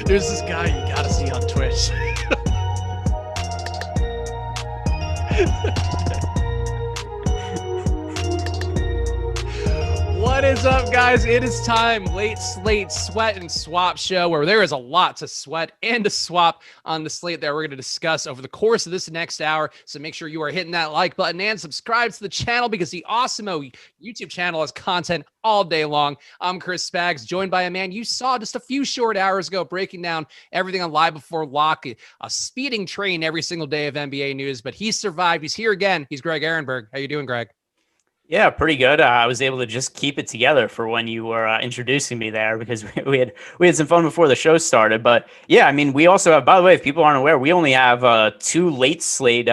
There's this guy you gotta see on Twitch. What is up, guys? It is time. Late Slate Sweat and Swap show, where there is a lot to sweat and to swap on the slate that we're going to discuss over the course of this next hour. So make sure you are hitting that like button and subscribe to the channel, because the Awesemo YouTube channel has content all day long. I'm Chris Spags, joined by a man you saw just a few short hours ago breaking down everything on Live Before Lock, a speeding train every single day of NBA news, but he's survived. He's here again. He's Greg Ehrenberg. How you doing, Greg? Yeah, pretty good. I was able to just keep it together for when you were introducing me there, because we had some fun before the show started. But yeah, I mean, we also have, by the way, if people aren't aware, we only have two late slate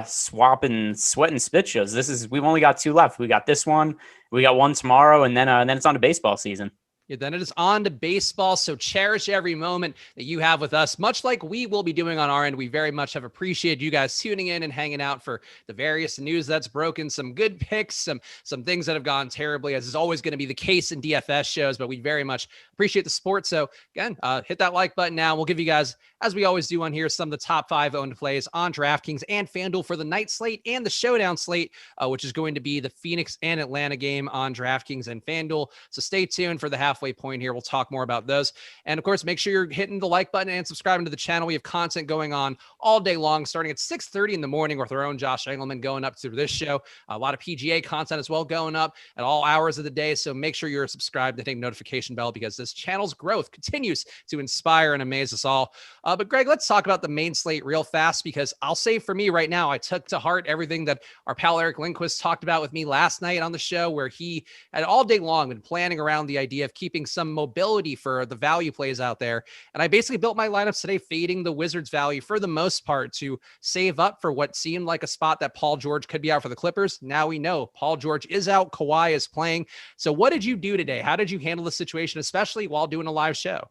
swap and sweat and spit shows. We've only got two left. We got this one, we got one tomorrow, and then it's on to baseball season. Yeah, then it is on to baseball. So cherish every moment that you have with us, much like we will be doing on our end. We very much have appreciated you guys tuning in and hanging out for the various news that's broken, some good picks, some things that have gone terribly, as is always going to be the case in DFS shows, but we very much appreciate the support. So again, hit that like button now. We'll give you guys, as we always do on here, some of the top 5 owned plays on DraftKings and FanDuel for the night slate and the Showdown slate, which is going to be the Phoenix and Atlanta game on DraftKings and FanDuel. So stay tuned for the halfway point here. We'll talk more about those. And of course, make sure you're hitting the like button and subscribing to the channel. We have content going on all day long, starting at 6:30 in the morning with our own Josh Engelman going up through this show. A lot of PGA content as well going up at all hours of the day. So make sure you're subscribed and hitting notification bell, because this channel's growth continues to inspire and amaze us all. But Greg, let's talk about the main slate real fast, because I'll say for me right now, I took to heart everything that our pal Eric Lindquist talked about with me last night on the show, where he had all day long been planning around the idea of keeping some mobility for the value plays out there. And I basically built my lineups today fading the Wizards value for the most part to save up for what seemed like a spot that Paul George could be out for the Clippers. Now we know Paul George is out, Kawhi is playing. So what did you do today? How did you handle the situation, especially while doing a live show?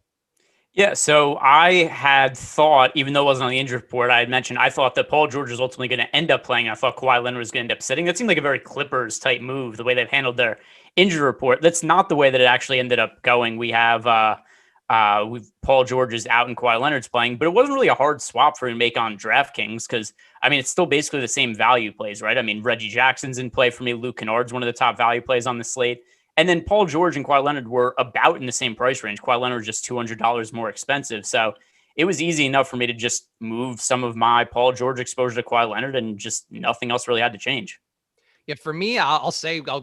Yeah, so I had thought, even though it wasn't on the injury report, I had mentioned I thought that Paul George was ultimately going to end up playing. I thought Kawhi Leonard was going to end up sitting. That seemed like a very Clippers type move, the way they've handled their injury report. That's not the way that it actually ended up going. We have Paul George is out and Kawhi Leonard's playing, but it wasn't really a hard swap for him to make on DraftKings, because I mean, it's still basically the same value plays, right? I mean, Reggie Jackson's in play for me. Luke Kennard's one of the top value plays on the slate. And then Paul George and Kawhi Leonard were about in the same price range. Kawhi Leonard was just $200 more expensive. So it was easy enough for me to just move some of my Paul George exposure to Kawhi Leonard, and just nothing else really had to change. Yeah, for me, I'll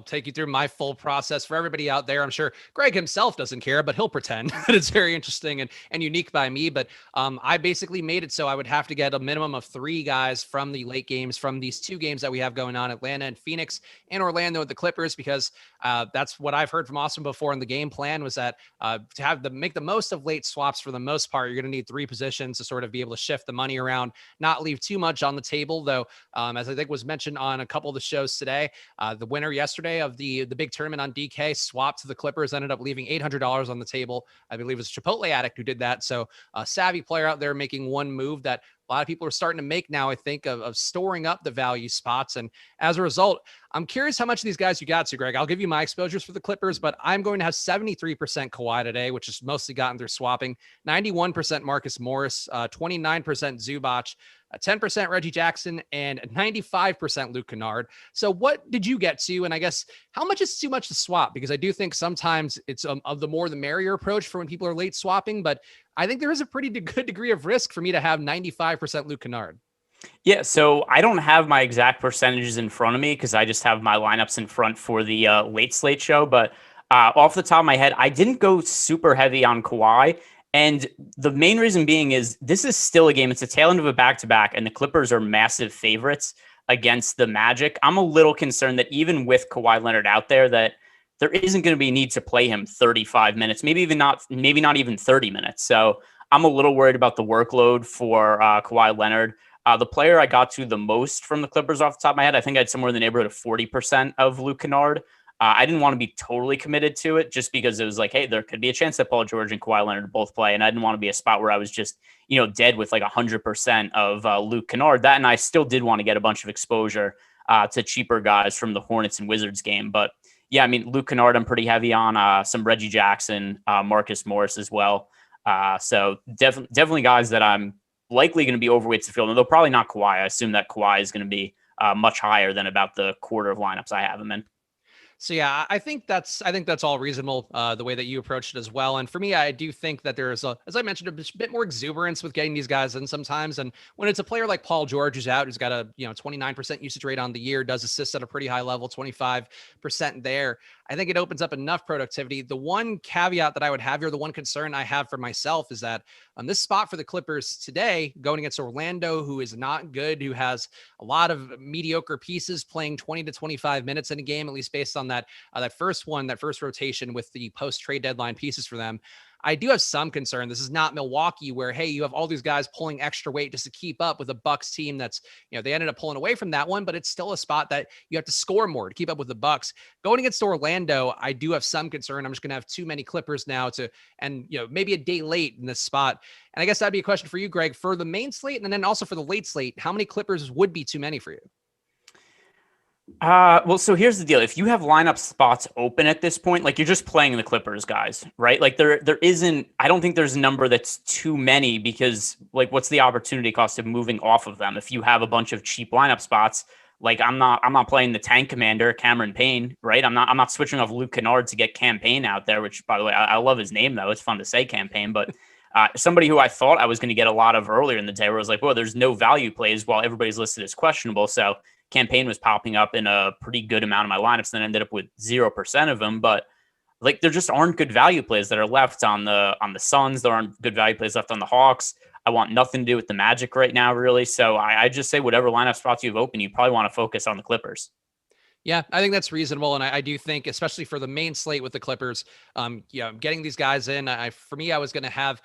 take you through my full process. For everybody out there, I'm sure Greg himself doesn't care, but he'll pretend that it's very interesting and unique by me. But I basically made it so I would have to get a minimum of 3 guys from the late games, from these 2 games that we have going on, Atlanta and Phoenix, and Orlando with the Clippers, because that's what I've heard from Awesemo before. And the game plan was that to make the most of late swaps, for the most part, you're going to need 3 positions to sort of be able to shift the money around, not leave too much on the table, though. As I think was mentioned on a couple of the shows today, the winner yesterday of the big tournament on DK swapped to the Clippers, ended up leaving $800 on the table. I believe it was Chipotle Addict who did that. So a savvy player out there making one move that a lot of people are starting to make now, I think, of storing up the value spots. And as a result, I'm curious how much of these guys you got to, Greg. I'll give you my exposures for the Clippers, but I'm going to have 73% Kawhi today, which is mostly gotten through swapping, 91% Marcus Morris, 29% Zubac, 10% Reggie Jackson, and 95% Luke Kennard. So what did you get to? And I guess how much is too much to swap? Because I do think sometimes it's of the more the merrier approach for when people are late swapping, but I think there is a pretty good degree of risk for me to have 95% Luke Kennard. Yeah, so I don't have my exact percentages in front of me, because I just have my lineups in front for the late slate show. But off the top of my head, I didn't go super heavy on Kawhi. And the main reason being is this is still a game. It's a tail end of a back-to-back, and the Clippers are massive favorites against the Magic. I'm a little concerned that even with Kawhi Leonard out there, that there isn't going to be a need to play him 35 minutes, maybe not even 30 minutes. So I'm a little worried about the workload for Kawhi Leonard. The player I got to the most from the Clippers off the top of my head, I think I had somewhere in the neighborhood of 40% of Luke Kennard. I didn't want to be totally committed to it, just because it was like, hey, there could be a chance that Paul George and Kawhi Leonard both play. And I didn't want to be a spot where I was just, dead with like 100% of Luke Kennard. That, and I still did want to get a bunch of exposure to cheaper guys from the Hornets and Wizards game. But yeah, I mean, Luke Kennard, I'm pretty heavy on, some Reggie Jackson, Marcus Morris as well. So definitely guys that I'm likely going to be overweight to field. And they'll probably not Kawhi. I assume that Kawhi is going to be much higher than about the quarter of lineups I have him in. So yeah, I think that's all reasonable, the way that you approached it as well. And for me, I do think that there's as I mentioned, a bit more exuberance with getting these guys in sometimes. And when it's a player like Paul George who's out, who's got a 29% usage rate on the year, does assists at a pretty high level, 25% there, I think it opens up enough productivity. The one caveat that I would have here, the one concern I have for myself is that on this spot for the Clippers today, going against Orlando, who is not good, who has a lot of mediocre pieces playing 20 to 25 minutes in a game, at least based on that first rotation with the post trade deadline pieces for them. I do have some concern. This is not Milwaukee where, hey, you have all these guys pulling extra weight just to keep up with a Bucks team that's, they ended up pulling away from that one, but it's still a spot that you have to score more to keep up with the Bucks. Going against Orlando, I do have some concern. I'm just going to have too many Clippers now and maybe a day late in this spot. And I guess that'd be a question for you, Greg, for the main slate and then also for the late slate. How many Clippers would be too many for you? Well, so here's the deal. If you have lineup spots open at this point, like you're just playing the Clippers, guys, right? Like there isn't, I don't think there's a number that's too many because like, what's the opportunity cost of moving off of them? If you have a bunch of cheap lineup spots, like I'm not playing the tank commander, Cameron Payne, right? I'm not switching off Luke Kennard to get Campaign out there, which by the way, I love his name though. It's fun to say Campaign, but somebody who I thought I was going to get a lot of earlier in the day where I was like, well, there's no value plays while everybody's listed as questionable. So Campaign was popping up in a pretty good amount of my lineups, then ended up with 0% of them. But like there just aren't good value plays that are left on the Suns. There aren't good value plays left on the Hawks. I want nothing to do with the Magic right now, really. So I just say whatever lineup spots you have open, you probably want to focus on the Clippers. Yeah, I think that's reasonable. And I do think, especially for the main slate with the Clippers, getting these guys in, for me, I was going to have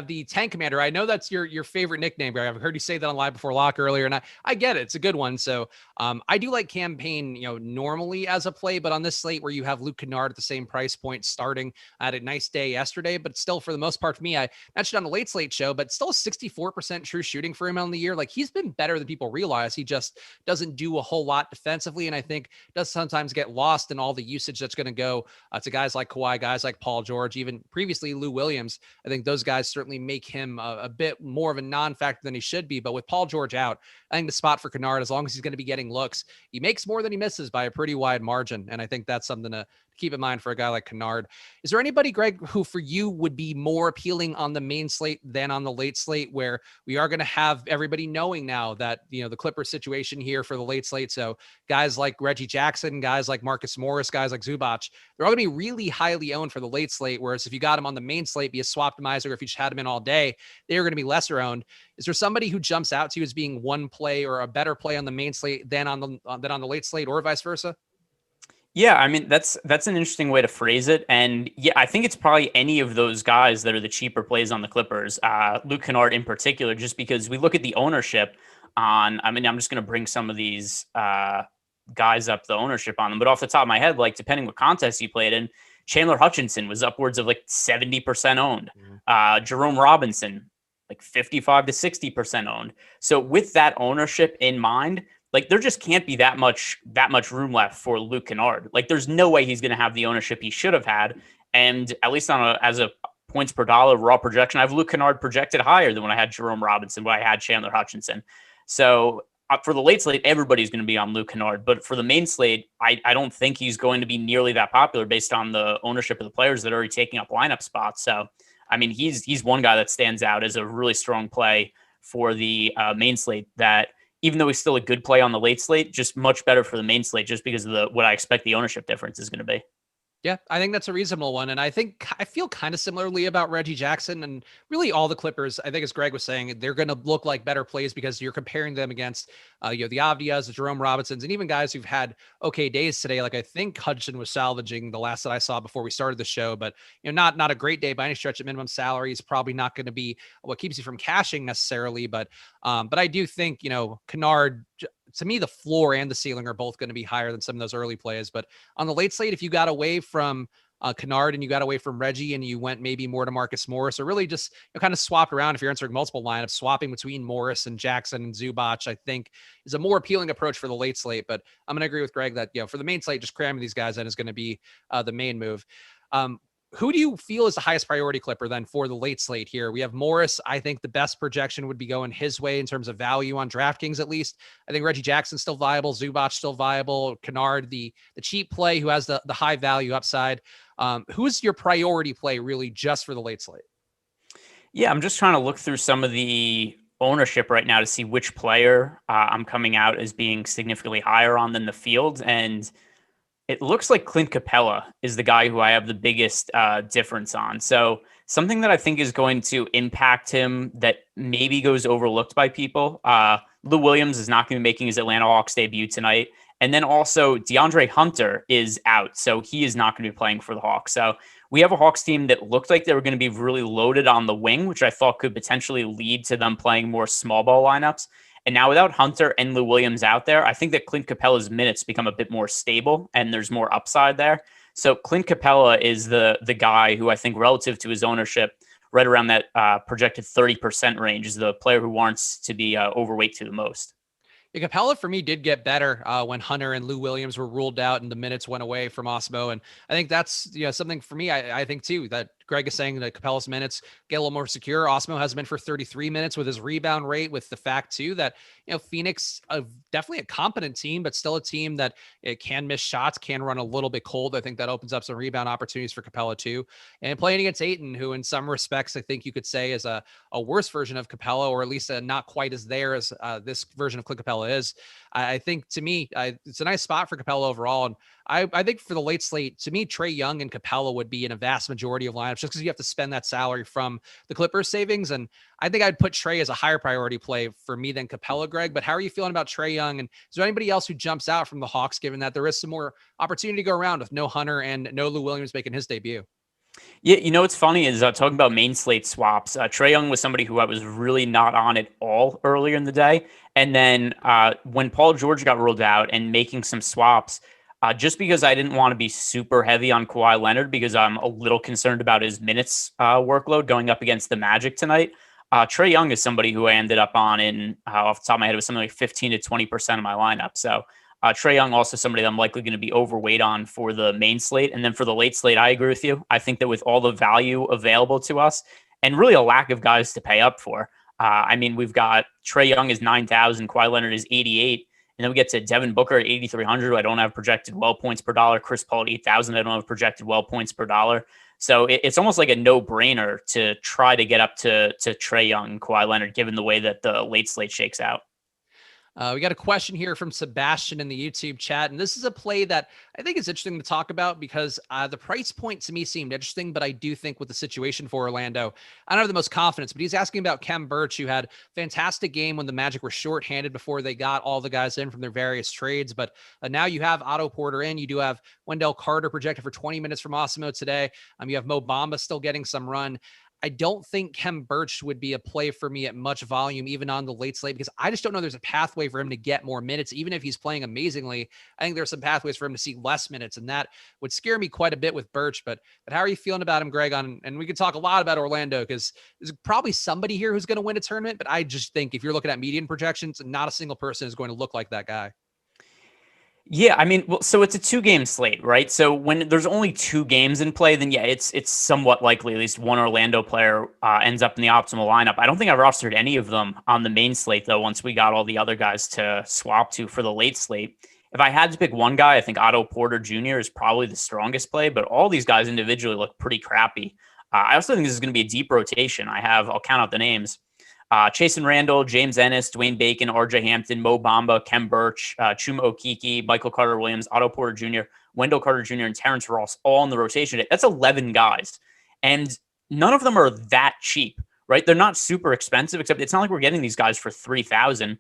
the tank commander. I know that's your favorite nickname, Greg. I've heard you say that on Live Before Lock earlier, and I get it. It's a good one. So I do like Campaign, normally as a play, but on this slate where you have Luke Kennard at the same price point starting, I had a nice day yesterday, but still for the most part for me, I mentioned on the late slate show, but still 64% true shooting for him on the year. Like he's been better than people realize. He just doesn't do a whole lot defensively. And I think does sometimes get lost in all the usage that's going to go to guys like Kawhi, guys like Paul George, even previously Lou Williams. I think those guys certainly make him a bit more of a non-factor than he should be. But with Paul George out, I think the spot for Kennard, as long as he's going to be getting looks, he makes more than he misses by a pretty wide margin. And I think that's something to keep in mind for a guy like Kennard. Is there anybody, Greg, who for you would be more appealing on the main slate than on the late slate, where we are going to have everybody knowing now that, the Clippers situation here for the late slate? So guys like Reggie Jackson, guys like Marcus Morris, guys like Zubac, they're all going to be really highly owned for the late slate. Whereas if you got them on the main slate, be a swap optimizer, if you just had them in all day, they're going to be lesser owned. Is there somebody who jumps out to you as being one play or a better play on the main slate than on the late slate, or vice versa? Yeah, I mean, that's an interesting way to phrase it. And yeah, I think it's probably any of those guys that are the cheaper plays on the Clippers, Luke Kennard in particular, just because we look at the ownership on, I'm just going to bring some of these guys up, the ownership on them. But off the top of my head, like depending what contest he played in, Chandler Hutchinson was upwards of like 70% owned. Jerome Robinson, like 55 to 60% owned. So with that ownership in mind, like there just can't be that much room left for Luke Kennard. Like there's no way he's going to have the ownership he should have had. And at least as a points per dollar raw projection, I have Luke Kennard projected higher than when I had Jerome Robinson, when I had Chandler Hutchinson. So for the late slate, everybody's going to be on Luke Kennard. But for the main slate, I don't think he's going to be nearly that popular based on the ownership of the players that are already taking up lineup spots. So, I mean, he's one guy that stands out as a really strong play for the main slate that, even though he's still a good play on the late slate, just much better for the main slate just because of what I expect the ownership difference is going to be. Yeah, I think that's a reasonable one. And I feel kind of similarly about Reggie Jackson and really all the Clippers. I think, as Greg was saying, they're going to look like better plays because you're comparing them against, the Avdias, the Jerome Robinsons, and even guys who've had okay days today. Like I think Hudson was salvaging the last that I saw before we started the show, but not a great day by any stretch at minimum salary. Is probably not going to be what keeps you from cashing necessarily. But I do think, Kennard, to me, the floor and the ceiling are both going to be higher than some of those early plays. But on the late slate, if you got away from Kennard and you got away from Reggie and you went maybe more to Marcus Morris, or really just kind of swapped around, if you're entering multiple lineups, swapping between Morris and Jackson and Zubac, I think is a more appealing approach for the late slate. But I'm going to agree with Greg that, for the main slate, just cramming these guys in is going to be the main move. who do you feel is the highest priority Clipper then for the late slate here? We have Morris. I think the best projection would be going his way in terms of value on DraftKings, at least. I think Reggie Jackson's still viable. Zubac still viable. Kennard, the cheap play who has the high value upside. Who's your priority play really just for the late slate? Yeah, I'm just trying to look through some of the ownership right now to see which player I'm coming out as being significantly higher on than the field. And it looks like Clint Capella is the guy who I have the biggest difference on. So something that I think is going to impact him that maybe goes overlooked by people. Lou Williams is not going to be making his Atlanta Hawks debut tonight. And then also DeAndre Hunter is out. So he is not going to be playing for the Hawks. So we have a Hawks team that looked like they were going to be really loaded on the wing, which I thought could potentially lead to them playing more small ball lineups. And now without Hunter and Lou Williams out there, I think that Clint Capella's minutes become a bit more stable and there's more upside there. So Clint Capella is the guy who I think relative to his ownership, right around that projected 30% range, is the player who wants to be overweight to the most. Yeah, Capella for me did get better when Hunter and Lou Williams were ruled out and the minutes went away from Awesemo. And I think that's something for me. I think too that Greg is saying that Capella's minutes get a little more secure. Awesemo has been for 33 minutes with his rebound rate, with the fact too that Phoenix definitely a competent team, but still a team that it can miss shots, can run a little bit cold. I think that opens up some rebound opportunities for Capella too. And playing against Ayton, who in some respects I think you could say is a worse version of Capella, or at least not quite as there as this version of Clint Capella is. I think to me, it's a nice spot for Capella overall. And I think for the late slate, to me, Trae Young and Capella would be in a vast majority of lineups just because you have to spend that salary from the Clippers savings. And I think I'd put Trae as a higher priority play for me than Capella, Greg. But how are you feeling about Trae Young? And is there anybody else who jumps out from the Hawks, given that there is some more opportunity to go around with no Hunter and no Lou Williams making his debut? Yeah, what's funny is talking about main slate swaps. Trae Young was somebody who I was really not on at all earlier in the day. And then when Paul George got ruled out and making some swaps, just because I didn't want to be super heavy on Kawhi Leonard because I'm a little concerned about his minutes workload going up against the Magic tonight. Trae Young is somebody who I ended up on in, off the top of my head, it was something like 15 to 20% of my lineup. So Trae Young also somebody that I'm likely going to be overweight on for the main slate. And then for the late slate, I agree with you. I think that with all the value available to us and really a lack of guys to pay up for, we've got Trae Young is 9,000, Kawhi Leonard is 88. And then we get to Devin Booker at 8,300, who I don't have projected well points per dollar. Chris Paul at 8,000, I don't have projected well points per dollar. So it's almost like a no-brainer to try to get up to Trae Young and Kawhi Leonard, given the way that the late slate shakes out. We got a question here from Sebastian in the YouTube chat, and this is a play that I think is interesting to talk about because the price point to me seemed interesting, but I do think with the situation for Orlando, I don't have the most confidence, but he's asking about Khem Birch, who had a fantastic game when the Magic were shorthanded before they got all the guys in from their various trades. But now you have Otto Porter in, you do have Wendell Carter projected for 20 minutes from Awesemo today. You have Mo Bamba still getting some run. I don't think Khem Birch would be a play for me at much volume, even on the late slate, because I just don't know there's a pathway for him to get more minutes. Even if he's playing amazingly, I think there's some pathways for him to see less minutes, and that would scare me quite a bit with Birch. But how are you feeling about him, Greg? And we could talk a lot about Orlando because there's probably somebody here who's going to win a tournament, but I just think if you're looking at median projections, not a single person is going to look like that guy. Yeah, so it's a 2-game slate, right? So when there's only 2 games in play, then yeah, it's somewhat likely at least one Orlando player ends up in the optimal lineup. I don't think I've rostered any of them on the main slate, though, once we got all the other guys to swap to for the late slate. If I had to pick one guy, I think Otto Porter Jr. is probably the strongest play, but all these guys individually look pretty crappy. I also think this is going to be a deep rotation. I'll count out the names. Chasen Randall, James Ennis, Dwayne Bacon, RJ Hampton, Mo Bamba, Khem Birch, Chuma Okeke, Michael Carter-Williams, Otto Porter Jr., Wendell Carter Jr., and Terrence Ross all in the rotation. That's 11 guys. And none of them are that cheap, right? They're not super expensive, except it's not like we're getting these guys for $3,000.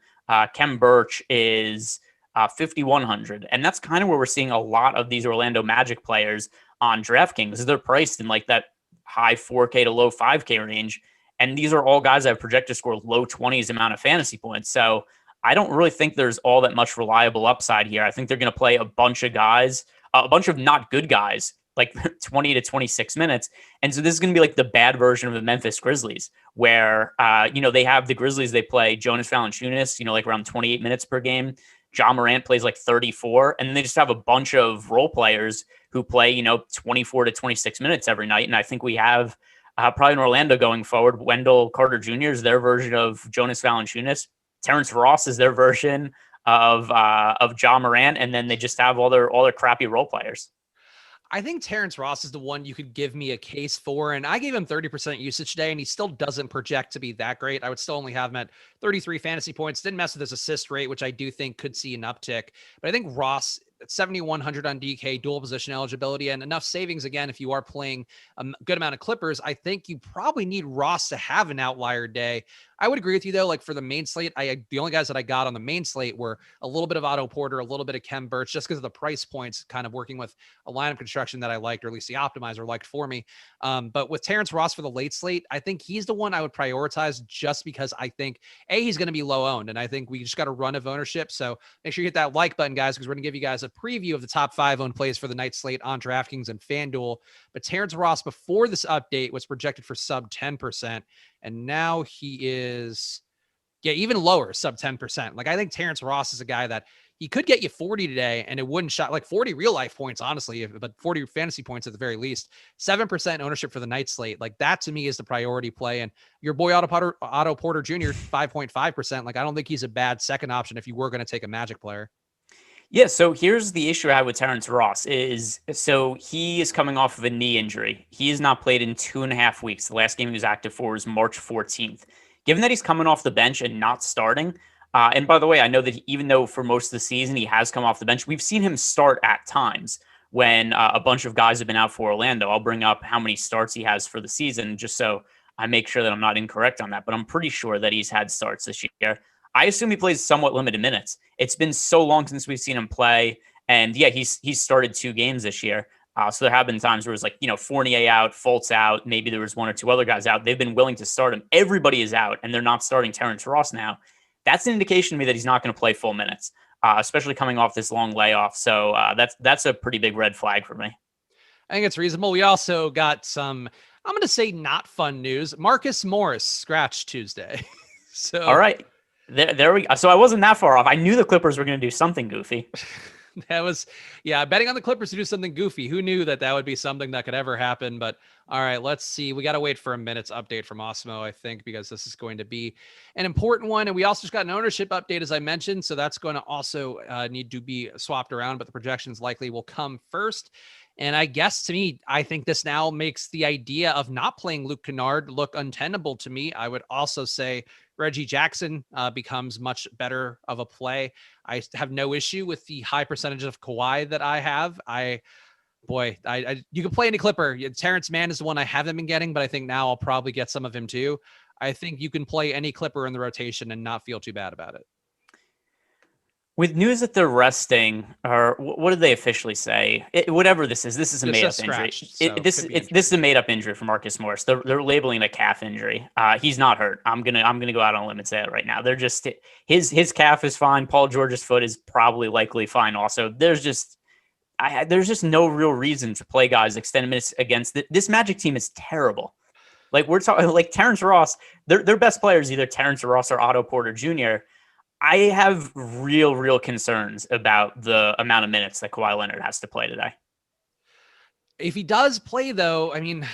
Khem Birch is $5,100. And that's kind of where we're seeing a lot of these Orlando Magic players on DraftKings. They're priced in like that high 4K to low 5K range. And these are all guys that have projected to score low 20s amount of fantasy points. So I don't really think there's all that much reliable upside here. I think they're going to play a bunch of guys, a bunch of not good guys, like 20 to 26 minutes. And so this is going to be like the bad version of the Memphis Grizzlies, where, they have the Grizzlies, they play Jonas Valanciunas, like around 28 minutes per game. Ja Morant plays like 34, and then they just have a bunch of role players who play, 24 to 26 minutes every night. And I think we have probably in Orlando going forward, Wendell Carter Jr. is their version of Jonas Valanciunas. Terrence Ross is their version of Ja Morant, and then they just have all their crappy role players. I think Terrence Ross is the one you could give me a case for, and I gave him 30% usage today, and he still doesn't project to be that great. I would still only have him at 33 fantasy points. Didn't mess with his assist rate, which I do think could see an uptick. But I think Ross at 7,100 on DK, dual position eligibility, and enough savings again if you are playing a good amount of Clippers. I think you probably need Ross to have an outlier day. I would agree with you, though. Like for the main slate, the only guys that I got on the main slate were a little bit of Otto Porter, a little bit of Kem Birch, just because of the price points kind of working with a lineup construction that I liked, or at least the optimizer liked for me. But with Terrence Ross for the late slate, I think he's the one I would prioritize just because I think, A, he's going to be low owned. And I think we just got a run of ownership. So make sure you hit that like button, guys, because we're going to give you guys a preview of the top 5 owned plays for the night slate on DraftKings and FanDuel. But Terrence Ross before this update was projected for sub 10%. And now he is, even lower, sub 10%. Like I think Terrence Ross is a guy that he could get you 40 today and it wouldn't shot like 40 real life points, honestly, but 40 fantasy points at the very least. 7% ownership for the night slate. Like that to me is the priority play. And your boy Otto Porter Jr., 5.5%. Like I don't think he's a bad second option if you were going to take a Magic player. Yeah, so here's the issue I have with Terrence Ross so he is coming off of a knee injury. He has not played in 2.5 weeks. The last game he was active for was March 14th. Given that he's coming off the bench and not starting, and by the way, I know that even though for most of the season he has come off the bench, we've seen him start at times when a bunch of guys have been out for Orlando. I'll bring up how many starts he has for the season just so I make sure that I'm not incorrect on that, but I'm pretty sure that he's had starts this year. I assume he plays somewhat limited minutes. It's been so long since we've seen him play. And yeah, he's started 2 games this year. So there have been times where it's like, Fournier out, Fultz out. Maybe there was 1 or 2 other guys out. They've been willing to start him. Everybody is out and they're not starting Terrence Ross now. That's an indication to me that he's not going to play full minutes, especially coming off this long layoff. So that's a pretty big red flag for me. I think it's reasonable. We also got some, I'm going to say not fun news. Marcus Morris scratched Tuesday. So all right. There we go. So I wasn't that far off. I knew the Clippers were going to do something goofy. That was, betting on the Clippers to do something goofy. Who knew that would be something that could ever happen? But all right, let's see. We got to wait for a minute's update from Awesemo, I think, because this is going to be an important one. And we also just got an ownership update, as I mentioned. So that's going to also need to be swapped around, but the projections likely will come first. And I guess to me, I think this now makes the idea of not playing Luke Kennard look untenable to me. I would also say Reggie Jackson becomes much better of a play. I have no issue with the high percentage of Kawhi that I have. You can play any Clipper. Terrence Mann is the one I haven't been getting, but I think now I'll probably get some of him too. I think you can play any Clipper in the rotation and not feel too bad about it. With news that they're resting, or what did they officially say? Whatever this is a made-up injury. This is a made-up injury for Marcus Morris. They're labeling it a calf injury. He's not hurt. I'm gonna go out on a limb and say it right now. They're just his calf is fine. Paul George's foot is probably likely fine. Also, there's just no real reason to play guys extended minutes against this Magic team is terrible. Like we're talking like Terrence Ross. Their best players either Terrence Ross or Otto Porter Jr. I have real concerns about the amount of minutes that Kawhi Leonard has to play today. If he does play, though, I mean,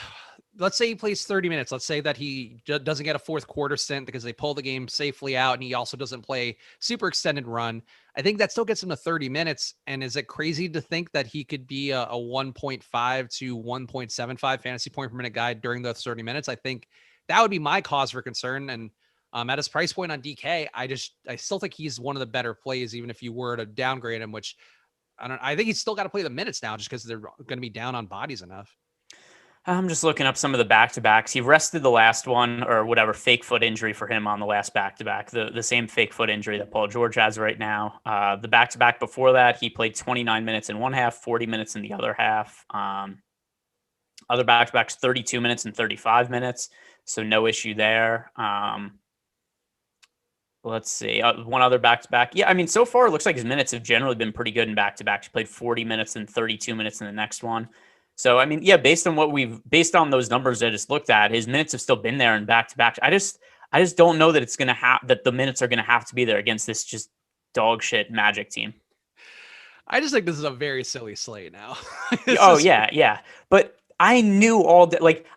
let's say he plays 30 minutes. Let's say that he doesn't get a fourth quarter stint because they pull the game safely out and he also doesn't play super extended run. I think that still gets him to 30 minutes. And is it crazy to think that he could be a 1.5 to 1.75 fantasy point per minute guy during those 30 minutes? I think that would be my cause for concern. And at his price point on DK, I still think he's one of the better plays, even if you were to downgrade him, which I think he's still got to play the minutes now just because they're going to be down on bodies enough. I'm just looking up some of the back-to-backs. He rested the last one or whatever fake foot injury for him on the last back-to-back, the same fake foot injury that Paul George has right now. The back-to-back before that, he played 29 minutes in one half, 40 minutes in the other half. Other back-to-backs, 32 minutes and 35 minutes. So no issue there. Let's see. One other back-to-back. Yeah, I mean, so far it looks like his minutes have generally been pretty good in back-to-backs. He played 40 minutes and 32 minutes in the next one. So, I mean, yeah, based on those numbers I just looked at, his minutes have still been there in back-to-backs. I just don't know that it's going to that the minutes are going to have to be there against this just dog shit Magic team. I just think this is a very silly slate now. Yeah. But I knew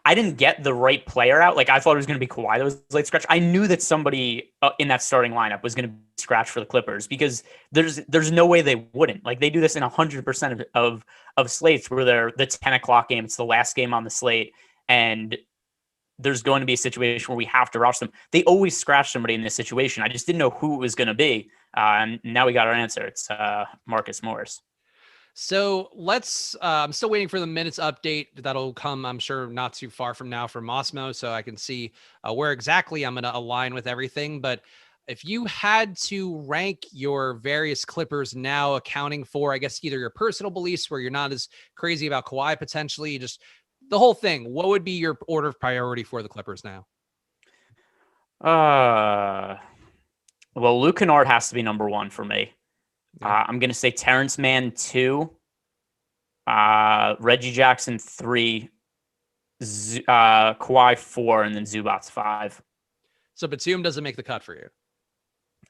I didn't get the right player out. Like, I thought it was going to be Kawhi that was late scratch. I knew that somebody in that starting lineup was going to scratch for the Clippers because there's no way they wouldn't. Like, they do this in 100% of slates where they're the 10 o'clock game. It's the last game on the slate. And there's going to be a situation where we have to rush them. They always scratch somebody in this situation. I just didn't know who it was going to be. And now we got our answer. It's Marcus Morris. So I'm still waiting for the minutes update. That'll come, I'm sure, not too far from now from Awesemo, so I can see where exactly I'm going to align with everything. But if you had to rank your various Clippers now, accounting for, I guess, either your personal beliefs where you're not as crazy about Kawhi potentially, just the whole thing, what would be your order of priority for the Clippers now? Well, Luke Kennard has to be number one for me. Yeah. I'm going to say Terrence Mann 2, Reggie Jackson 3, Kawhi 4, and then Zubats 5. So Batum doesn't make the cut for you?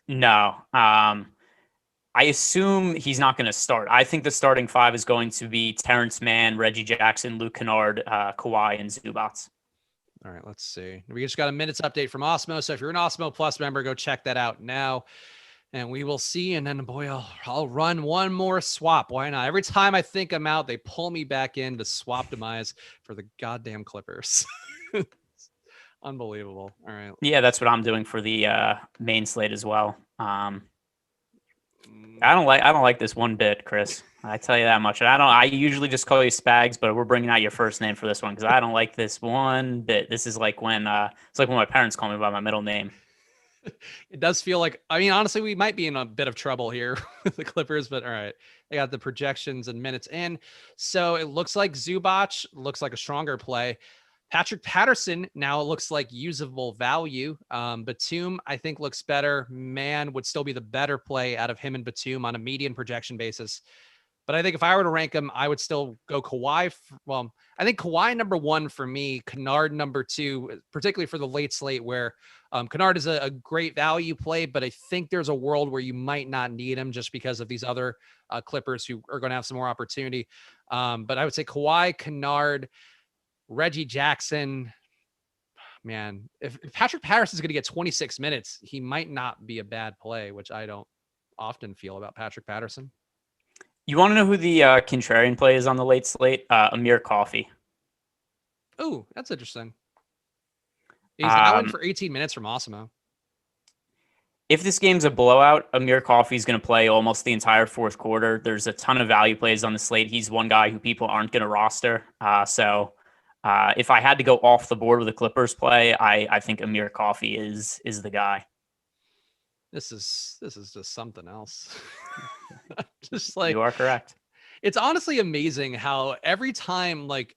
No. I assume he's not going to start. I think the starting 5 is going to be Terrence Mann, Reggie Jackson, Luke Kennard, Kawhi, and Zubats. All right, let's see. We just got a minutes update from Awesemo. So if you're an Awesemo Plus member, go check that out now. And we will see. And then, boy, I'll run one more swap. Why not? Every time I think I'm out, they pull me back in to swap demise for the goddamn Clippers. Unbelievable. All right. Yeah, that's what I'm doing for the main slate as well. I don't like this one bit, Chris. I tell you that much. And I usually just call you Spags, but we're bringing out your first name for this one because I don't like this one bit. This is like when it's like when my parents call me by my middle name. It does feel like, I mean, honestly, we might be in a bit of trouble here with the Clippers, but all right. They got the projections and minutes in. So it looks like Zubac looks like a stronger play. Patrick Patterson now looks like usable value. Batum, I think, looks better. Man would still be the better play out of him and Batum on a median projection basis. But I think if I were to rank them, I would still go Kawhi. Well, I think Kawhi number 1 for me, Kennard number 2, particularly for the late slate where Kennard is a great value play, but I think there's a world where you might not need him just because of these other Clippers who are going to have some more opportunity. But I would say Kawhi, Kennard, Reggie Jackson. Man, if Patrick Patterson is going to get 26 minutes, he might not be a bad play, which I don't often feel about Patrick Patterson. You want to know who the contrarian play is on the late slate? Amir Coffey. Oh, that's interesting. He's out for 18 minutes from Awesemo. If this game's a blowout, Amir Coffey is going to play almost the entire fourth quarter. There's a ton of value plays on the slate. He's one guy who people aren't going to roster. So if I had to go off the board with a Clippers play, I think Amir Coffey is the guy. This is just something else. Just like, you are correct. It's honestly amazing how every time, like,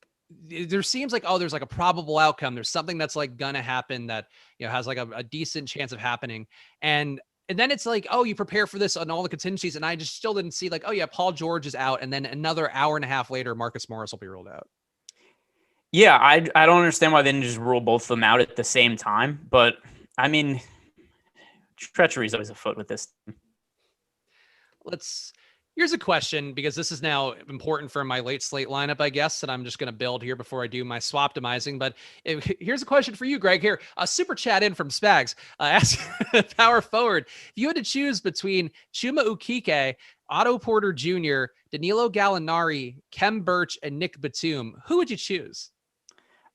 there seems like, oh, there's like a probable outcome. There's something that's like gonna happen that, you know, has like a decent chance of happening. And then it's like, oh, you prepare for this on all the contingencies. And I just still didn't see like, oh yeah, Paul George is out. And then another hour and a half later, Marcus Morris will be ruled out. Yeah, I don't understand why they didn't just rule both of them out at the same time. But I mean, treachery is always afoot with this. Here's a question, because this is now important for my late slate lineup, I guess, and I'm just going to build here before I do my swap demizing. But here's a question for you, Greg. Here, a super chat in from Spags. Ask power forward. If you had to choose between Chuma Okeke, Otto Porter Jr., Danilo Gallinari, Kem Birch, and Nick Batum, who would you choose?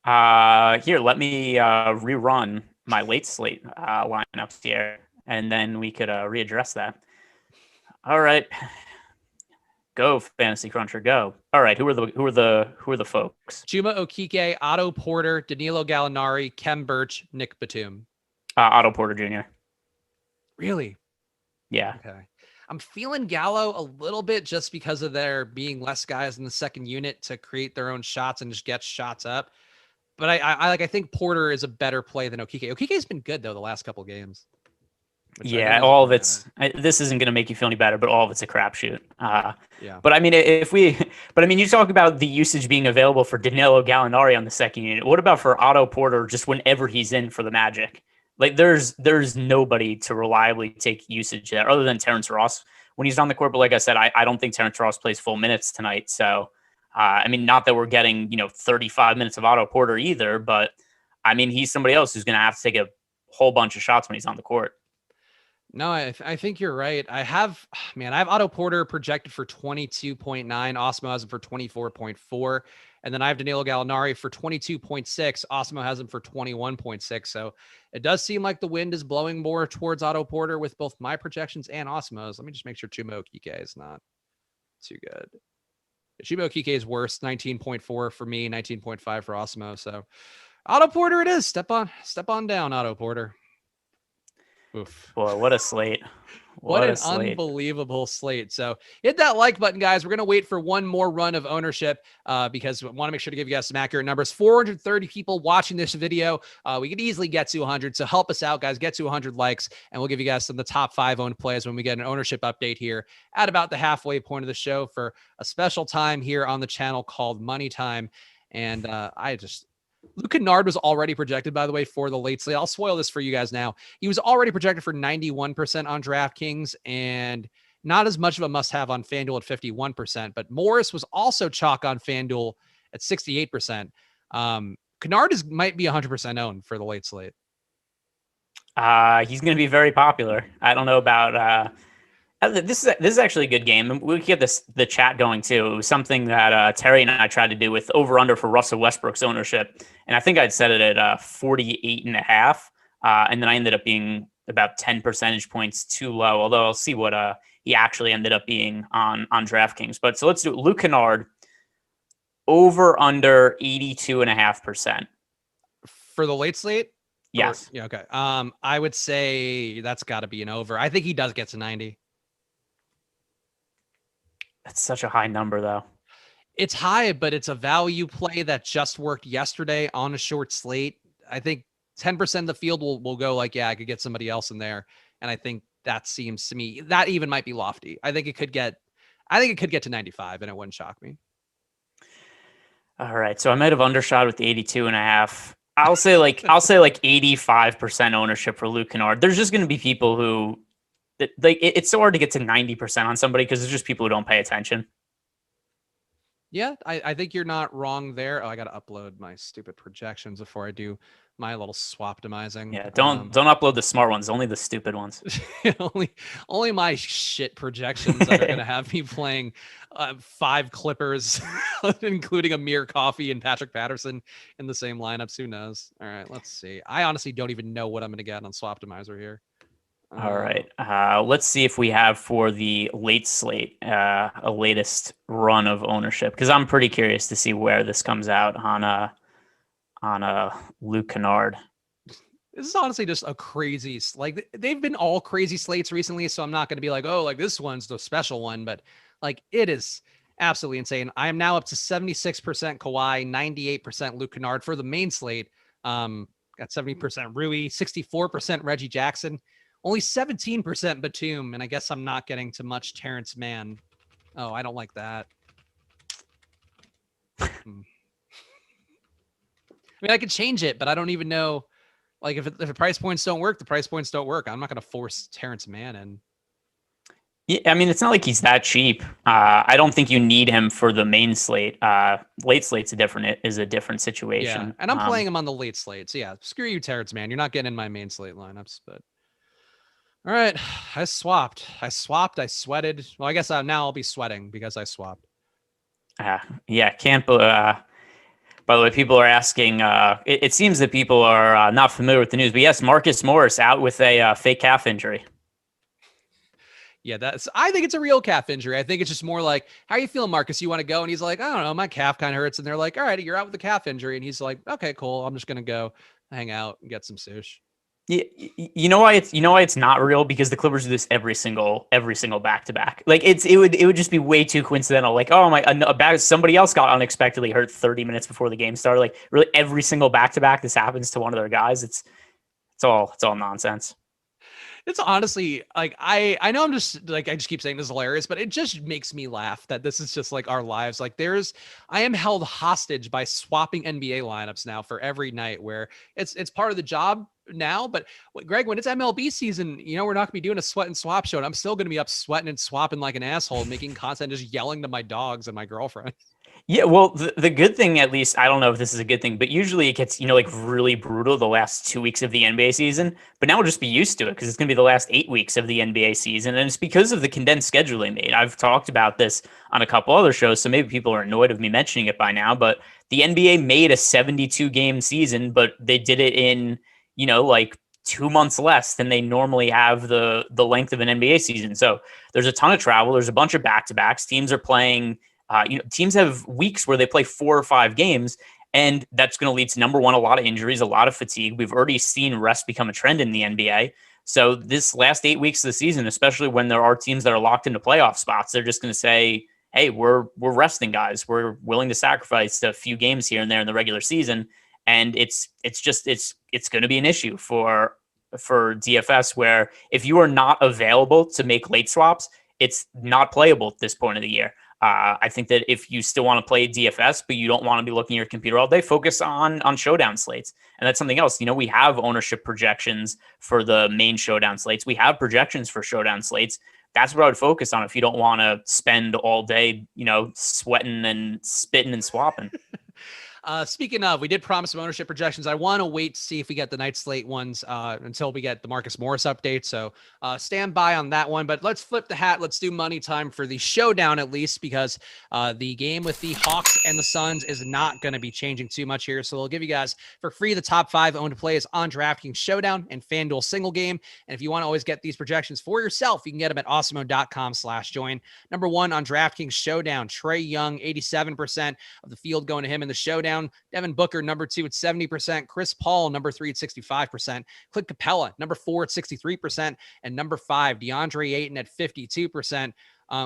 Here, let me rerun my late slate lineups here, and then we could readdress that. All right. Go, Fantasy Cruncher, go. All right, who are the folks? Chuma Okeke, Otto Porter, Danilo Gallinari, Kem Birch, Nick Batum. Otto Porter Jr. Really? Yeah. Okay. I'm feeling Gallo a little bit just because of there being less guys in the second unit to create their own shots and just get shots up. But I think Porter is a better play than Okeke. Okeke's been good though the last couple games. Yeah, all of this isn't going to make you feel any better, but all of it's a crapshoot. Yeah. But I mean, you talk about the usage being available for Danilo Gallinari on the second unit. What about for Otto Porter just whenever he's in for the Magic? Like there's nobody to reliably take usage there other than Terrence Ross when he's on the court. But like I said, I don't think Terrence Ross plays full minutes tonight. So, I mean, not that we're getting, 35 minutes of Otto Porter either, but I mean, he's somebody else who's going to have to take a whole bunch of shots when he's on the court. No, I think you're right. I have Otto Porter projected for 22.9. Awesemo has him for 24.4. And then I have Danilo Gallinari for 22.6. Awesemo has him for 21.6. So it does seem like the wind is blowing more towards Otto Porter with both my projections and Awesemo's. Let me just make sure Chuma Okeke is not too good. Chuma Okeke is worse, 19.4 for me, 19.5 for Awesemo. So Otto Porter it is. Step on down, Otto Porter. Oof. Boy, what a slate. What an unbelievable slate. So hit that like button, guys. We're going to wait for one more run of ownership because we want to make sure to give you guys some accurate numbers. 430 people watching this video. We could easily get to 100. So help us out, guys. Get to 100 likes, and we'll give you guys some of the top 5 owned plays when we get an ownership update here at about the halfway point of the show for a special time here on the channel called Money Time. And Luke Kennard was already projected, by the way, for the late slate. I'll spoil this for you guys now. He was already projected for 91% on DraftKings and not as much of a must-have on FanDuel at 51%. But Morris was also chalk on FanDuel at 68%. Kennard might be 100% owned for the late slate. He's going to be very popular. I don't know about this is actually a good game. We could get the chat going too. It was something that Terry and I tried to do with over under for Russell Westbrook's ownership, and I think I'd set it at 48.5, and then I ended up being about 10 percentage points too low. Although I'll see what he actually ended up being on DraftKings. But so let's do it. Luke Kennard over under 82.5% for the late slate. Yes. Yeah. Okay. I would say that's got to be an over. I think he does get to 90. That's such a high number, though. It's high, but it's a value play that just worked yesterday on a short slate. I think 10% of the field will go like, yeah, I could get somebody else in there. And I think that seems to me that even might be lofty. I think it could get to 95 and it wouldn't shock me. All right. So I might have undershot with the 82.5. I'll say like 85% ownership for Luke Kennard. There's just going to be people who it's so hard to get to 90% on somebody because there's just people who don't pay attention. Yeah, I think you're not wrong there. Oh, I got to upload my stupid projections before I do my little swaptimizing. Yeah, don't upload the smart ones, only the stupid ones. only my shit projections that are going to have me playing 5 Clippers, including Amir Coffey and Patrick Patterson in the same lineups. Who knows? All right, let's see. I honestly don't even know what I'm going to get on Swaptimizer here. All right. Let's see if we have for the late slate a latest run of ownership, because I'm pretty curious to see where this comes out on Luke Kennard. This is honestly just a crazy, like they've been all crazy slates recently, so I'm not going to be like, oh, like this one's the special one, but like it is absolutely insane. I am now up to 76% Kawhi, 98% Luke Kennard for the main slate. Got 70% Rui, 64% Reggie Jackson. Only 17% Batum, and I guess I'm not getting to much Terrence Mann. Oh, I don't like that. I mean, I could change it, but I don't even know. Like, if the price points don't work, the price points don't work. I'm not going to force Terrence Mann in. Yeah, I mean, it's not like he's that cheap. I don't think you need him for the main slate. Late slate's a different situation. Yeah, and I'm playing him on the late slate. So, yeah, screw you, Terrence Mann. You're not getting in my main slate lineups, but... All right, I swapped, I sweated. Well, I guess now I'll be sweating because I swapped. Yeah, can't. By the way, people are asking, it seems that people are not familiar with the news, but yes, Marcus Morris out with a fake calf injury. Yeah, I think it's a real calf injury. I think it's just more like, how are you feeling, Marcus? You want to go? And he's like, I don't know, my calf kind of hurts. And they're like, all right, you're out with a calf injury. And he's like, okay, cool. I'm just going to go hang out and get some sushi. Yeah, you know why it's not real? Because the Clippers do this every single back-to-back. Like it would just be way too coincidental. Like, oh my, somebody else got unexpectedly hurt 30 minutes before the game started. Like really every single back-to-back this happens to one of their guys. It's all nonsense. It's honestly like I know I'm just like, I just keep saying this is hilarious, but it just makes me laugh that this is just like our lives. Like I am held hostage by swapping NBA lineups now for every night, where it's part of the job. now. But Greg, when it's MLB season, we're not gonna be doing a sweat and swap show, and I'm still gonna be up sweating and swapping like an asshole, making content, just yelling to my dogs and my girlfriend. Yeah, well, the good thing, at least, I don't know if this is a good thing, but usually it gets, like really brutal the last 2 weeks of the NBA season. But now we'll just be used to it because it's going to be the last 8 weeks of the NBA season. And it's because of the condensed schedule they made. I've talked about this on a couple other shows, so maybe people are annoyed of me mentioning it by now. But the NBA made a 72 game season, but they did it in, like 2 months less than they normally have the length of an NBA season. So there's a ton of travel. There's a bunch of back-to-backs. Teams are playing. Teams have weeks where they play 4 or 5 games, and that's going to lead to, number one, a lot of injuries, a lot of fatigue. We've already seen rest become a trend in the NBA. So this last 8 weeks of the season, especially when there are teams that are locked into playoff spots, they're just going to say, hey, we're resting guys. We're willing to sacrifice a few games here and there in the regular season. And it's going to be an issue for DFS, where if you are not available to make late swaps, it's not playable at this point of the year. I think that if you still want to play DFS, but you don't want to be looking at your computer all day, focus on Showdown slates. And that's something else. We have ownership projections for the main Showdown slates. We have projections for Showdown slates. That's what I would focus on if you don't want to spend all day, sweating and spitting and swapping. Speaking of, we did promise some ownership projections. I want to wait to see if we get the night slate ones until we get the Marcus Morris update. So stand by on that one. But let's flip the hat. Let's do money time for the Showdown, at least, because the game with the Hawks and the Suns is not going to be changing too much here. So we'll give you guys for free the top 5 owned plays on DraftKings Showdown and FanDuel single game. And if you want to always get these projections for yourself, you can get them at awesemo.com/join. Number 1 on DraftKings Showdown, Trae Young, 87% of the field going to him in the Showdown. Devin Booker, number 2 at 70%. Chris Paul, number 3 at 65%. Clint Capella, number 4 at 63%. And number 5, DeAndre Ayton at 52%.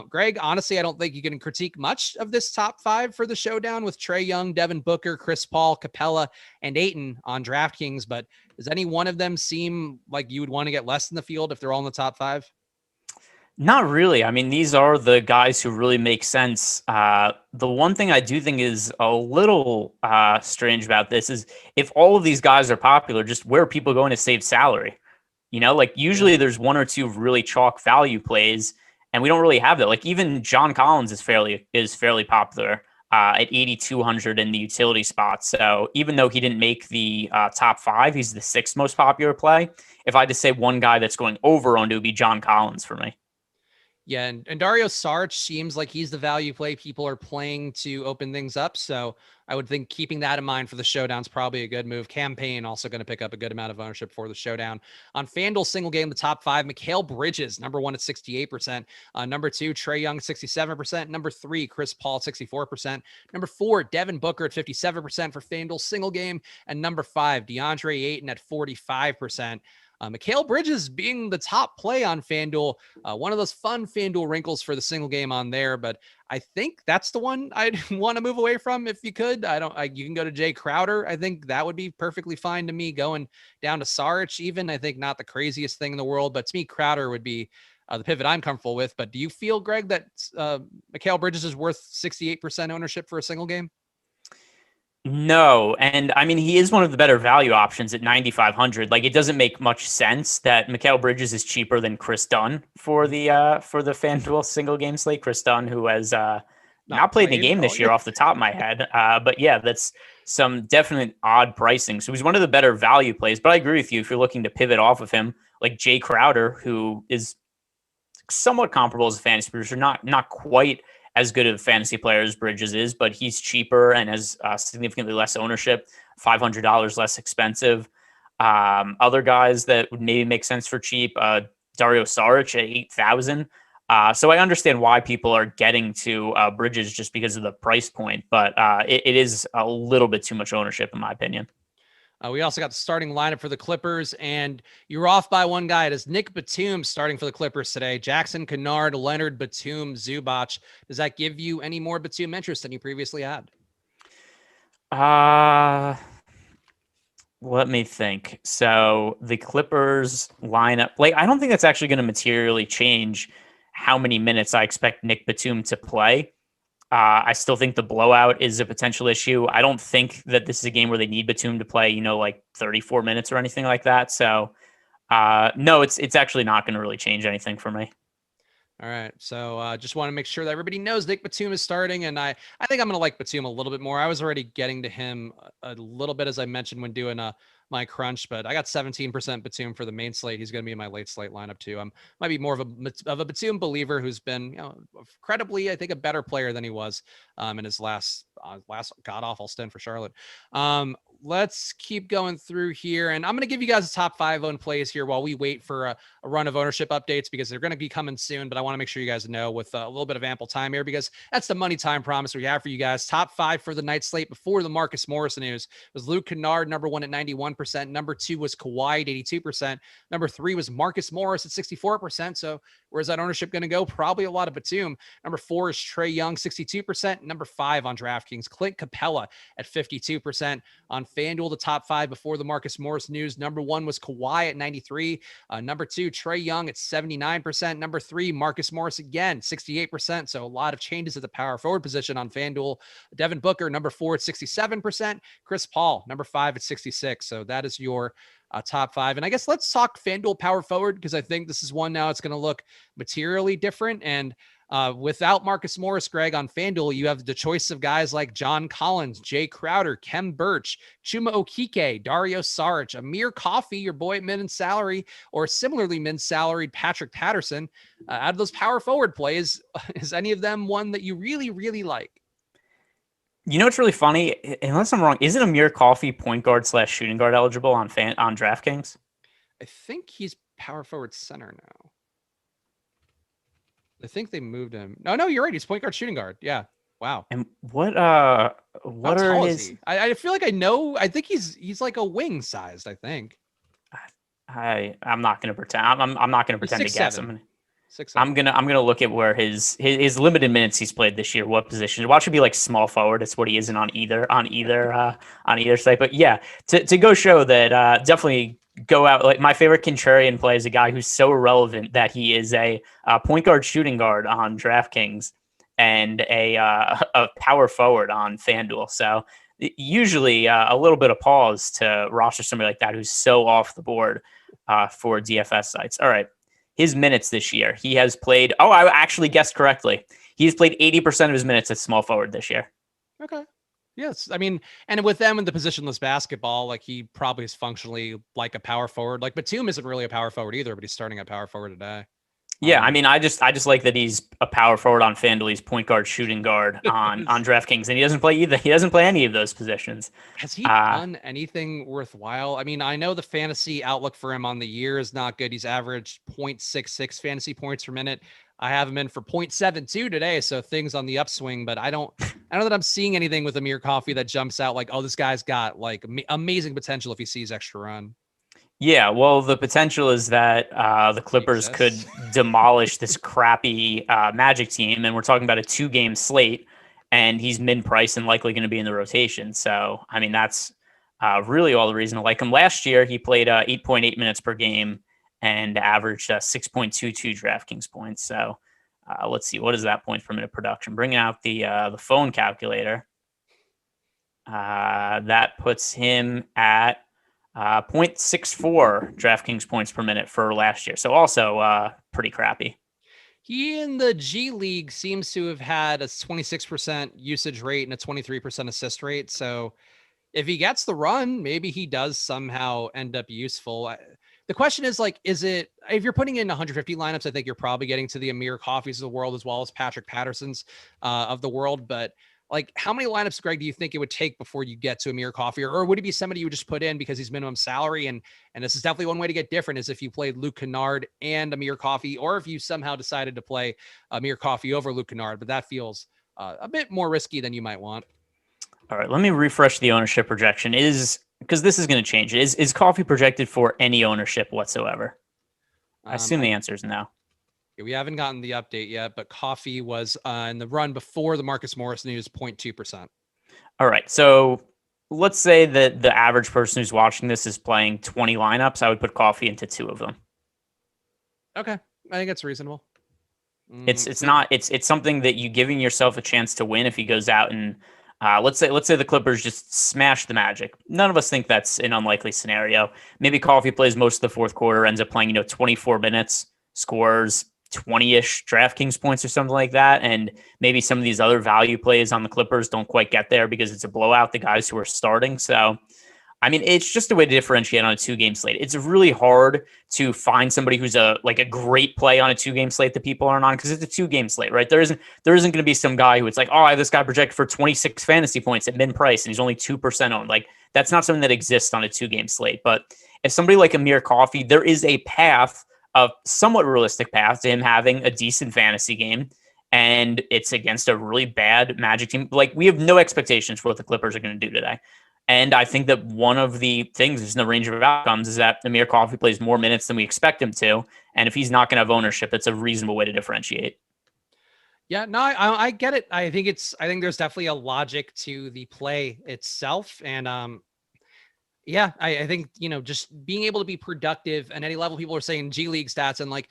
Greg, honestly, I don't think you can critique much of this top 5 for the Showdown with Trae Young, Devin Booker, Chris Paul, Capella, and Ayton on DraftKings. But does any one of them seem like you would want to get less in the field if they're all in the top 5? Not really. I mean, these are the guys who really make sense. The one thing I do think is a little strange about this is if all of these guys are popular, just where are people going to save salary? Like usually there's 1 or 2 really chalk value plays, and we don't really have that. Like even John Collins is fairly popular at 8,200 in the utility spot. So even though he didn't make the top 5, he's the 6th most popular play. If I had to say one guy that's going over on, it would be John Collins for me. Yeah, and Dario Saric seems like he's the value play people are playing to open things up. So I would think keeping that in mind for the Showdown is probably a good move. Campaign also going to pick up a good amount of ownership for the Showdown. On FanDuel single game, the top 5, Mikal Bridges, number 1 at 68%. Number 2, Trae Young, 67%. Number 3, Chris Paul, 64%. Number 4, Devin Booker at 57% for FanDuel single game. And number 5, DeAndre Ayton at 45%. Mikal Bridges being the top play on FanDuel, one of those fun FanDuel wrinkles for the single game on there, but I think that's the one I'd want to move away from if you could. You can go to Jay Crowder. I think that would be perfectly fine to me. Going down to Saric, even, I think not the craziest thing in the world, but to me, Crowder would be the pivot I'm comfortable with. But do you feel, Greg, that Mikal Bridges is worth 68% ownership for a single game? No, and I mean, he is one of the better value options at 9,500. Like, it doesn't make much sense that Mikal Bridges is cheaper than Chris Dunn for the FanDuel single game slate. Chris Dunn, who has not played in a game this year off the top of my head. But yeah, that's some definite odd pricing. So he's one of the better value plays. But I agree with you. If you're looking to pivot off of him, like Jay Crowder, who is somewhat comparable as a fantasy producer, not quite as good of a fantasy player as Bridges is, but he's cheaper and has significantly less ownership, $500 less expensive. Other guys that would maybe make sense for cheap, Dario Saric at 8,000. So I understand why people are getting to Bridges just because of the price point, but it is a little bit too much ownership in my opinion. We also got the starting lineup for the Clippers, and you're off by one guy. It is Nick Batum starting for the Clippers today. Jackson Kennard, Leonard, Batum, Zubac. Does that give you any more Batum interest than you previously had? Let me think. So the Clippers lineup, like, I don't think that's actually going to materially change how many minutes I expect Nick Batum to play. I still think the blowout is a potential issue. I don't think that this is a game where they need Batum to play, like 34 minutes or anything like that. So, no, it's actually not going to really change anything for me. All right. So just want to make sure that everybody knows Nick Batum is starting. And I think I'm going to like Batum a little bit more. I was already getting to him a little bit, as I mentioned, when doing my crunch, but I got 17% Batum for the main slate. He's going to be in my late slate lineup too. Might be more of a Batum believer who's been, incredibly, I think, a better player than he was in his last god awful stint for Charlotte. Let's keep going through here, and I'm going to give you guys a top 5 owned plays here while we wait for a run of ownership updates, because they're going to be coming soon. But I want to make sure you guys know with a little bit of ample time here, because that's the money time promise we have for you guys. Top 5 for the night slate before the Marcus Morris news was Luke Kennard, number 1 at 91%. Number 2 was Kawhi at 82%. Number 3 was Marcus Morris at 64%. So where's that ownership going to go? Probably a lot of Batum. Number 4 is Trae Young, 62%. Number 5 on DraftKings, Clint Capella at 52%. On FanDuel, the top 5 before the Marcus Morris news, number 1 was Kawhi at 93. Number 2, Trae Young at 79%. Number 3, Marcus Morris again, 68%. So a lot of changes at the power forward position on FanDuel. Devin Booker, number 4 at 67%. Chris Paul, number 5 at 66. So that is your top 5. And I guess let's talk FanDuel power forward, because I think this is one now it's going to look materially different. And without Marcus Morris, Greg, on FanDuel, you have the choice of guys like John Collins, Jay Crowder, Kem Birch, Chuma Okeke, Dario Saric, Amir Coffey, your boy at min and salary, or similarly min salaried Patrick Patterson. Out of those power forward plays, is any of them one that you really, really like? It's really funny. Unless I'm wrong, isn't Amir Coffey point guard / shooting guard eligible on DraftKings? I think he's power forward center now. I think they moved him. No, you're right. He's point guard, shooting guard. Yeah. Wow. And what are his? I feel like I know. I think he's like a wing sized, I think. I'm not going to pretend. I'm not going to pretend to guess. 6'7". I'm gonna look at where his limited minutes he's played this year. What position? Watch it be like small forward. It's what he isn't on either site. But yeah, to go show that definitely go out. Like my favorite contrarian play is a guy who's so irrelevant that he is a point guard, shooting guard on DraftKings and a power forward on FanDuel. So usually a little bit of pause to roster somebody like that who's so off the board for DFS sites. All right. His minutes this year, he has played. Oh, I actually guessed correctly. He's played 80% of his minutes at small forward this year. Okay. Yes. I mean, and with them in the positionless basketball, like he probably is functionally like a power forward. Like Batum isn't really a power forward either, but he's starting at power forward today. Yeah, I mean, I just like that he's a power forward on FanDuel. He's point guard, shooting guard on DraftKings, and he doesn't play either. He doesn't play any of those positions. Has he done anything worthwhile? I mean, I know the fantasy outlook for him on the year is not good. He's averaged 0.66 fantasy points per minute. I have him in for 0.72 today, so things on the upswing. But I don't know that I'm seeing anything with Amir Coffey that jumps out like, oh, this guy's got like amazing potential if he sees extra run. Yeah, well, the potential is that the Clippers could demolish this crappy Magic team, and we're talking about a 2-game slate, and he's mid-price and likely going to be in the rotation. So, I mean, that's really all the reason to like him. Last year, he played 8.8 minutes per game and averaged 6.22 DraftKings points. So, let's see, what is that points per minute production? Bring out the phone calculator. That puts him at 0.64 DraftKings points per minute for last year. So also pretty crappy. He in the G League seems to have had a 26% usage rate and a 23% assist rate. So if he gets the run, maybe he does somehow end up useful. The question is like, is it, if you're putting in 150 lineups, I think you're probably getting to the Amir Coffeys of the world as well as Patrick Patterson's of the world. But like, how many lineups, Greg, do you think it would take before you get to Amir Coffey? Or would it be somebody you would just put in because he's minimum salary? And this is definitely one way to get different is if you played Luke Kennard and Amir Coffey, or if you somehow decided to play Amir Coffey over Luke Kennard. But that feels a bit more risky than you might want. All right, let me refresh the ownership projection. Because this is going to change. Is Coffey projected for any ownership whatsoever? I assume the answer is no. We haven't gotten the update yet, but Coffey was in the run before the Marcus Morris news, 0.2%. All right. So let's say that the average person who's watching this is playing 20 lineups. I would put Coffey into 2 of them. Okay. I think that's reasonable. It's not it's something that you giving yourself a chance to win if he goes out and let's say the Clippers just smash the Magic. None of us think that's an unlikely scenario. Maybe Coffee plays most of the fourth quarter, ends up playing 24 minutes, scores 20-ish DraftKings points or something like that, and maybe some of these other value plays on the Clippers don't quite get there because it's a blowout. The guys who are starting, so. I mean, it's just a way to differentiate on a 2-game slate. It's really hard to find somebody who's a great play on a 2-game slate that people aren't on because it's a 2-game slate, right? There isn't going to be some guy who it's like, oh, I have this guy projected for 26 fantasy points at min price and he's only 2% owned. Like that's not something that exists on a 2-game slate. But if somebody like Amir Coffey, there is a path, a somewhat realistic path to him having a decent fantasy game. And it's against a really bad Magic team. Like we have no expectations for what the Clippers are going to do today. And I think that one of the things is in the range of outcomes is that Amir Coffey plays more minutes than we expect him to. And if he's not going to have ownership, it's a reasonable way to differentiate. Yeah, no, I get it. I think there's definitely a logic to the play itself. And yeah, I think, just being able to be productive at any level. People are saying G League stats and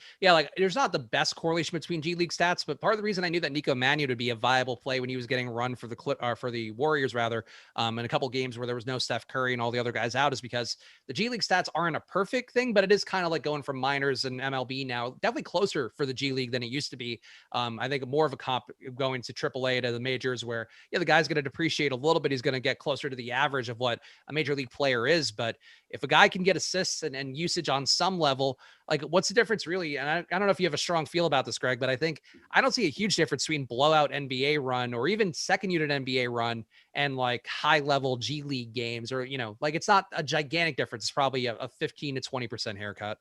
there's not the best correlation between G League stats, but part of the reason I knew that Nico Mannion would be a viable play when he was getting run for the Warriors rather, in a couple games where there was no Steph Curry and all the other guys out is because the G League stats aren't a perfect thing, but it is kind of like going from minors and MLB now, definitely closer for the G League than it used to be. I think more of a comp going to AAA to the majors where, the guy's going to depreciate a little bit. He's going to get closer to the average of what a major league player is. But if a guy can get assists and usage on some level, like what's the difference really? And I don't know if you have a strong feel about this, Greg, but I don't see a huge difference between blowout NBA run or even second unit NBA run and like high level G League games or, it's not a gigantic difference. It's probably a 15 to 20% haircut.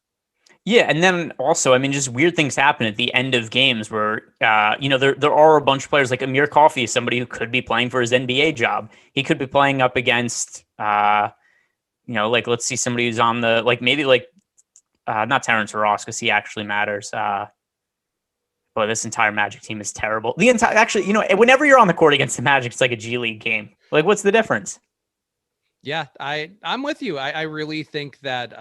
Yeah, and then also, I mean, just weird things happen at the end of games where, there are a bunch of players like Amir Coffey is somebody who could be playing for his NBA job. He could be playing up against, let's see somebody who's on the, not Terrence Ross because he actually matters. Boy, this entire Magic team is terrible. Whenever you're on the court against the Magic, it's like a G League game. Like, what's the difference? Yeah, I'm with you. I really think that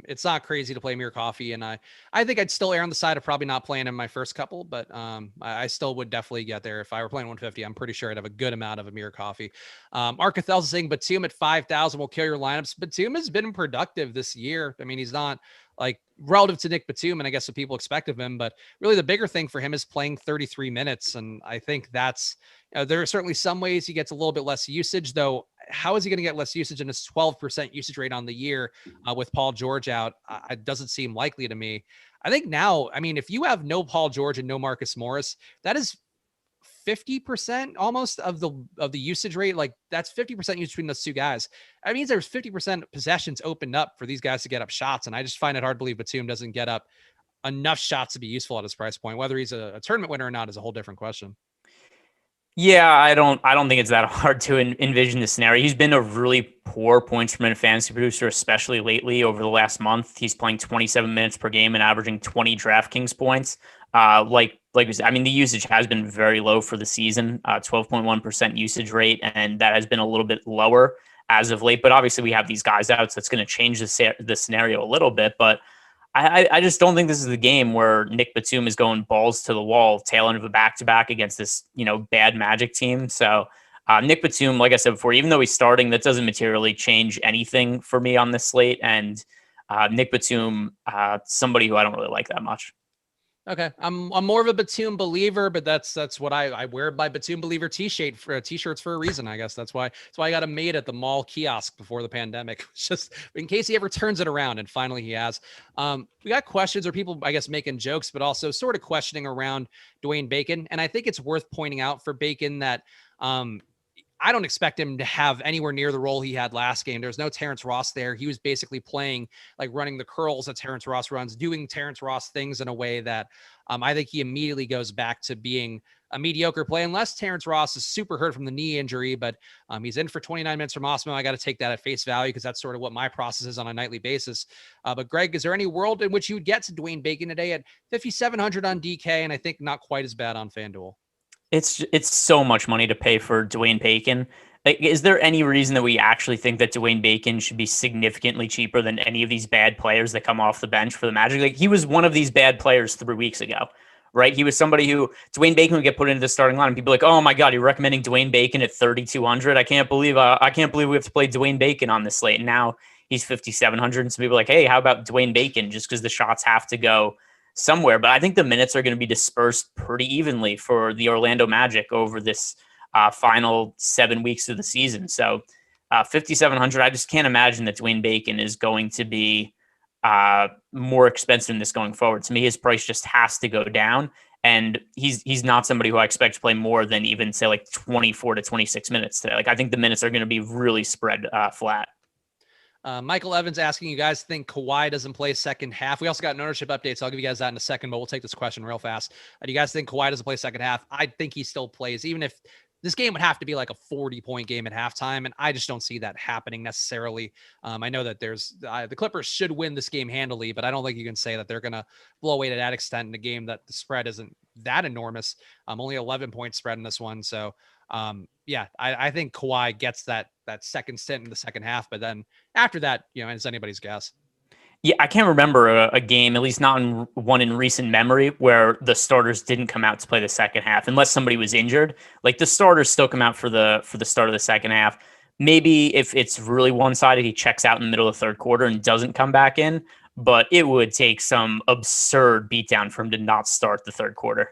it's not crazy to play Amir Coffey, and I think I'd still err on the side of probably not playing in my first couple, but I still would definitely get there. If I were playing 150, I'm pretty sure I'd have a good amount of Amir Coffey. Arcathel's saying Batum at 5,000 will kill your lineups. Batum has been productive this year. I mean, he's not like relative to Nick Batum, and I guess what people expect of him, but really the bigger thing for him is playing 33 minutes. And I think that's, there are certainly some ways he gets a little bit less usage, though. How is he going to get less usage in his 12% usage rate on the year with Paul George out? It doesn't seem likely to me. I think now, I mean, if you have no Paul George and no Marcus Morris, that is 50% almost of the usage rate. Like that's 50% usage between those two guys. That means there's 50% possessions opened up for these guys to get up shots. And I just find it hard to believe Batum doesn't get up enough shots to be useful at his price point. Whether he's a tournament winner or not is a whole different question. Yeah, I don't think it's that hard to envision the scenario. He's been a really poor points per minute fantasy producer, especially lately over the last month. He's playing 27 minutes per game and averaging 20 DraftKings points. Like we said, I mean, the usage has been very low for the season, 12.1% usage rate, and that has been a little bit lower as of late. But obviously, we have these guys out, so it's going to change the scenario a little bit. But I just don't think this is the game where Nick Batum is going balls to the wall, tail end of a back-to-back against this, bad Magic team. So Nick Batum, like I said before, even though he's starting, that doesn't materially change anything for me on this slate. And Nick Batum, somebody who I don't really like that much. Okay, I'm more of a Batum believer, but that's what I wear my Batum believer t-shirts for a reason. I guess that's why I got him made at the mall kiosk before the pandemic, just in case he ever turns it around. And finally he has. We got questions or people, I guess, making jokes, but also sort of questioning around Dwayne Bacon. And I think it's worth pointing out for Bacon that I don't expect him to have anywhere near the role he had last game. There's no Terrence Ross there. He was basically playing, like running the curls that Terrence Ross runs, doing Terrence Ross things in a way that I think he immediately goes back to being a mediocre play, unless Terrence Ross is super hurt from the knee injury. But he's in for 29 minutes from Awesemo. I got to take that at face value because that's sort of what my process is on a nightly basis. But Greg, is there any world in which you would get to Dwayne Bacon today at 5,700 on DK, and I think not quite as bad on FanDuel? It's so much money to pay for Dwayne Bacon. Like, is there any reason that we actually think that Dwayne Bacon should be significantly cheaper than any of these bad players that come off the bench for the Magic? Like, he was one of these bad players 3 weeks ago, right? He was somebody who Dwayne Bacon would get put into the starting line and people like, oh my God, you're recommending Dwayne Bacon at 3,200. I can't believe we have to play Dwayne Bacon on this slate. And now he's 5,700. And some people are like, hey, how about Dwayne Bacon? Just because the shots have to go somewhere. But I think the minutes are going to be dispersed pretty evenly for the Orlando Magic over this final 7 weeks of the season. So 5,700, I just can't imagine that Dwayne Bacon is going to be more expensive than this going forward. To me, his price just has to go down. And he's not somebody who I expect to play more than even say like 24 to 26 minutes today. Like I think the minutes are going to be really spread flat. Michael Evans asking, you guys think Kawhi doesn't play second half? We also got an ownership update, so I'll give you guys that in a second, but we'll take this question real fast. Do you guys think Kawhi doesn't play second half? I think he still plays, even if this game would have to be like a 40-point game at halftime, and I just don't see that happening necessarily. I know that the Clippers should win this game handily, but I don't think you can say that they're going to blow away to that extent in a game that the spread isn't that enormous. Only 11-point spread in this one, so I think Kawhi gets that second stint in the second half, but then after that, it's anybody's guess. Yeah, I can't remember a game, at least not one in recent memory, where the starters didn't come out to play the second half, unless somebody was injured. Like the starters still come out for the start of the second half. Maybe if it's really one-sided, he checks out in the middle of the third quarter and doesn't come back in. But it would take some absurd beatdown for him to not start the third quarter.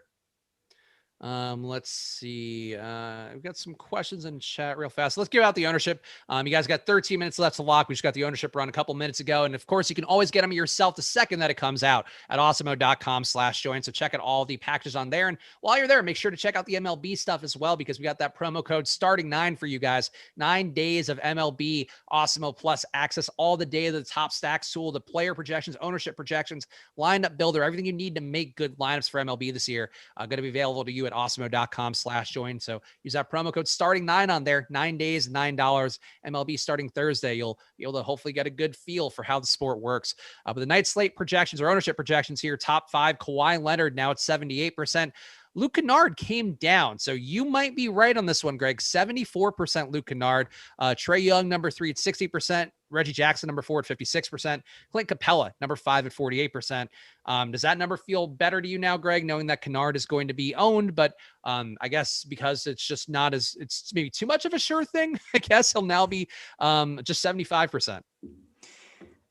Let's see. We've got some questions in chat real fast. Let's give out the ownership. You guys got 13 minutes left to lock. We just got the ownership run a couple minutes ago. And of course, you can always get them yourself the second that it comes out at awesemo.com/join. So check out all the packages on there. And while you're there, make sure to check out the MLB stuff as well, because we got that promo code starting 9 for you guys. 9 days of MLB Awesemo Plus access all the day of the top stacks tool, the player projections, ownership projections, lineup builder, everything you need to make good lineups for MLB this year. Going to be available to you at awesemo.com/join. So use that promo code starting 9 on there. 9 days, $9. MLB starting Thursday. You'll be able to hopefully get a good feel for how the sport works. But the night slate projections or ownership projections here, top 5, Kawhi Leonard now at 78%. Luke Kennard came down. So you might be right on this one, Greg. 74% Luke Kennard. Trae Young, number 3 at 60%. Reggie Jackson, number 4 at 56%. Clint Capella, number 5 at 48%. Does that number feel better to you now, Greg, knowing that Kennard is going to be owned? But I guess because it's just not it's maybe too much of a sure thing, I guess he'll now be just 75%.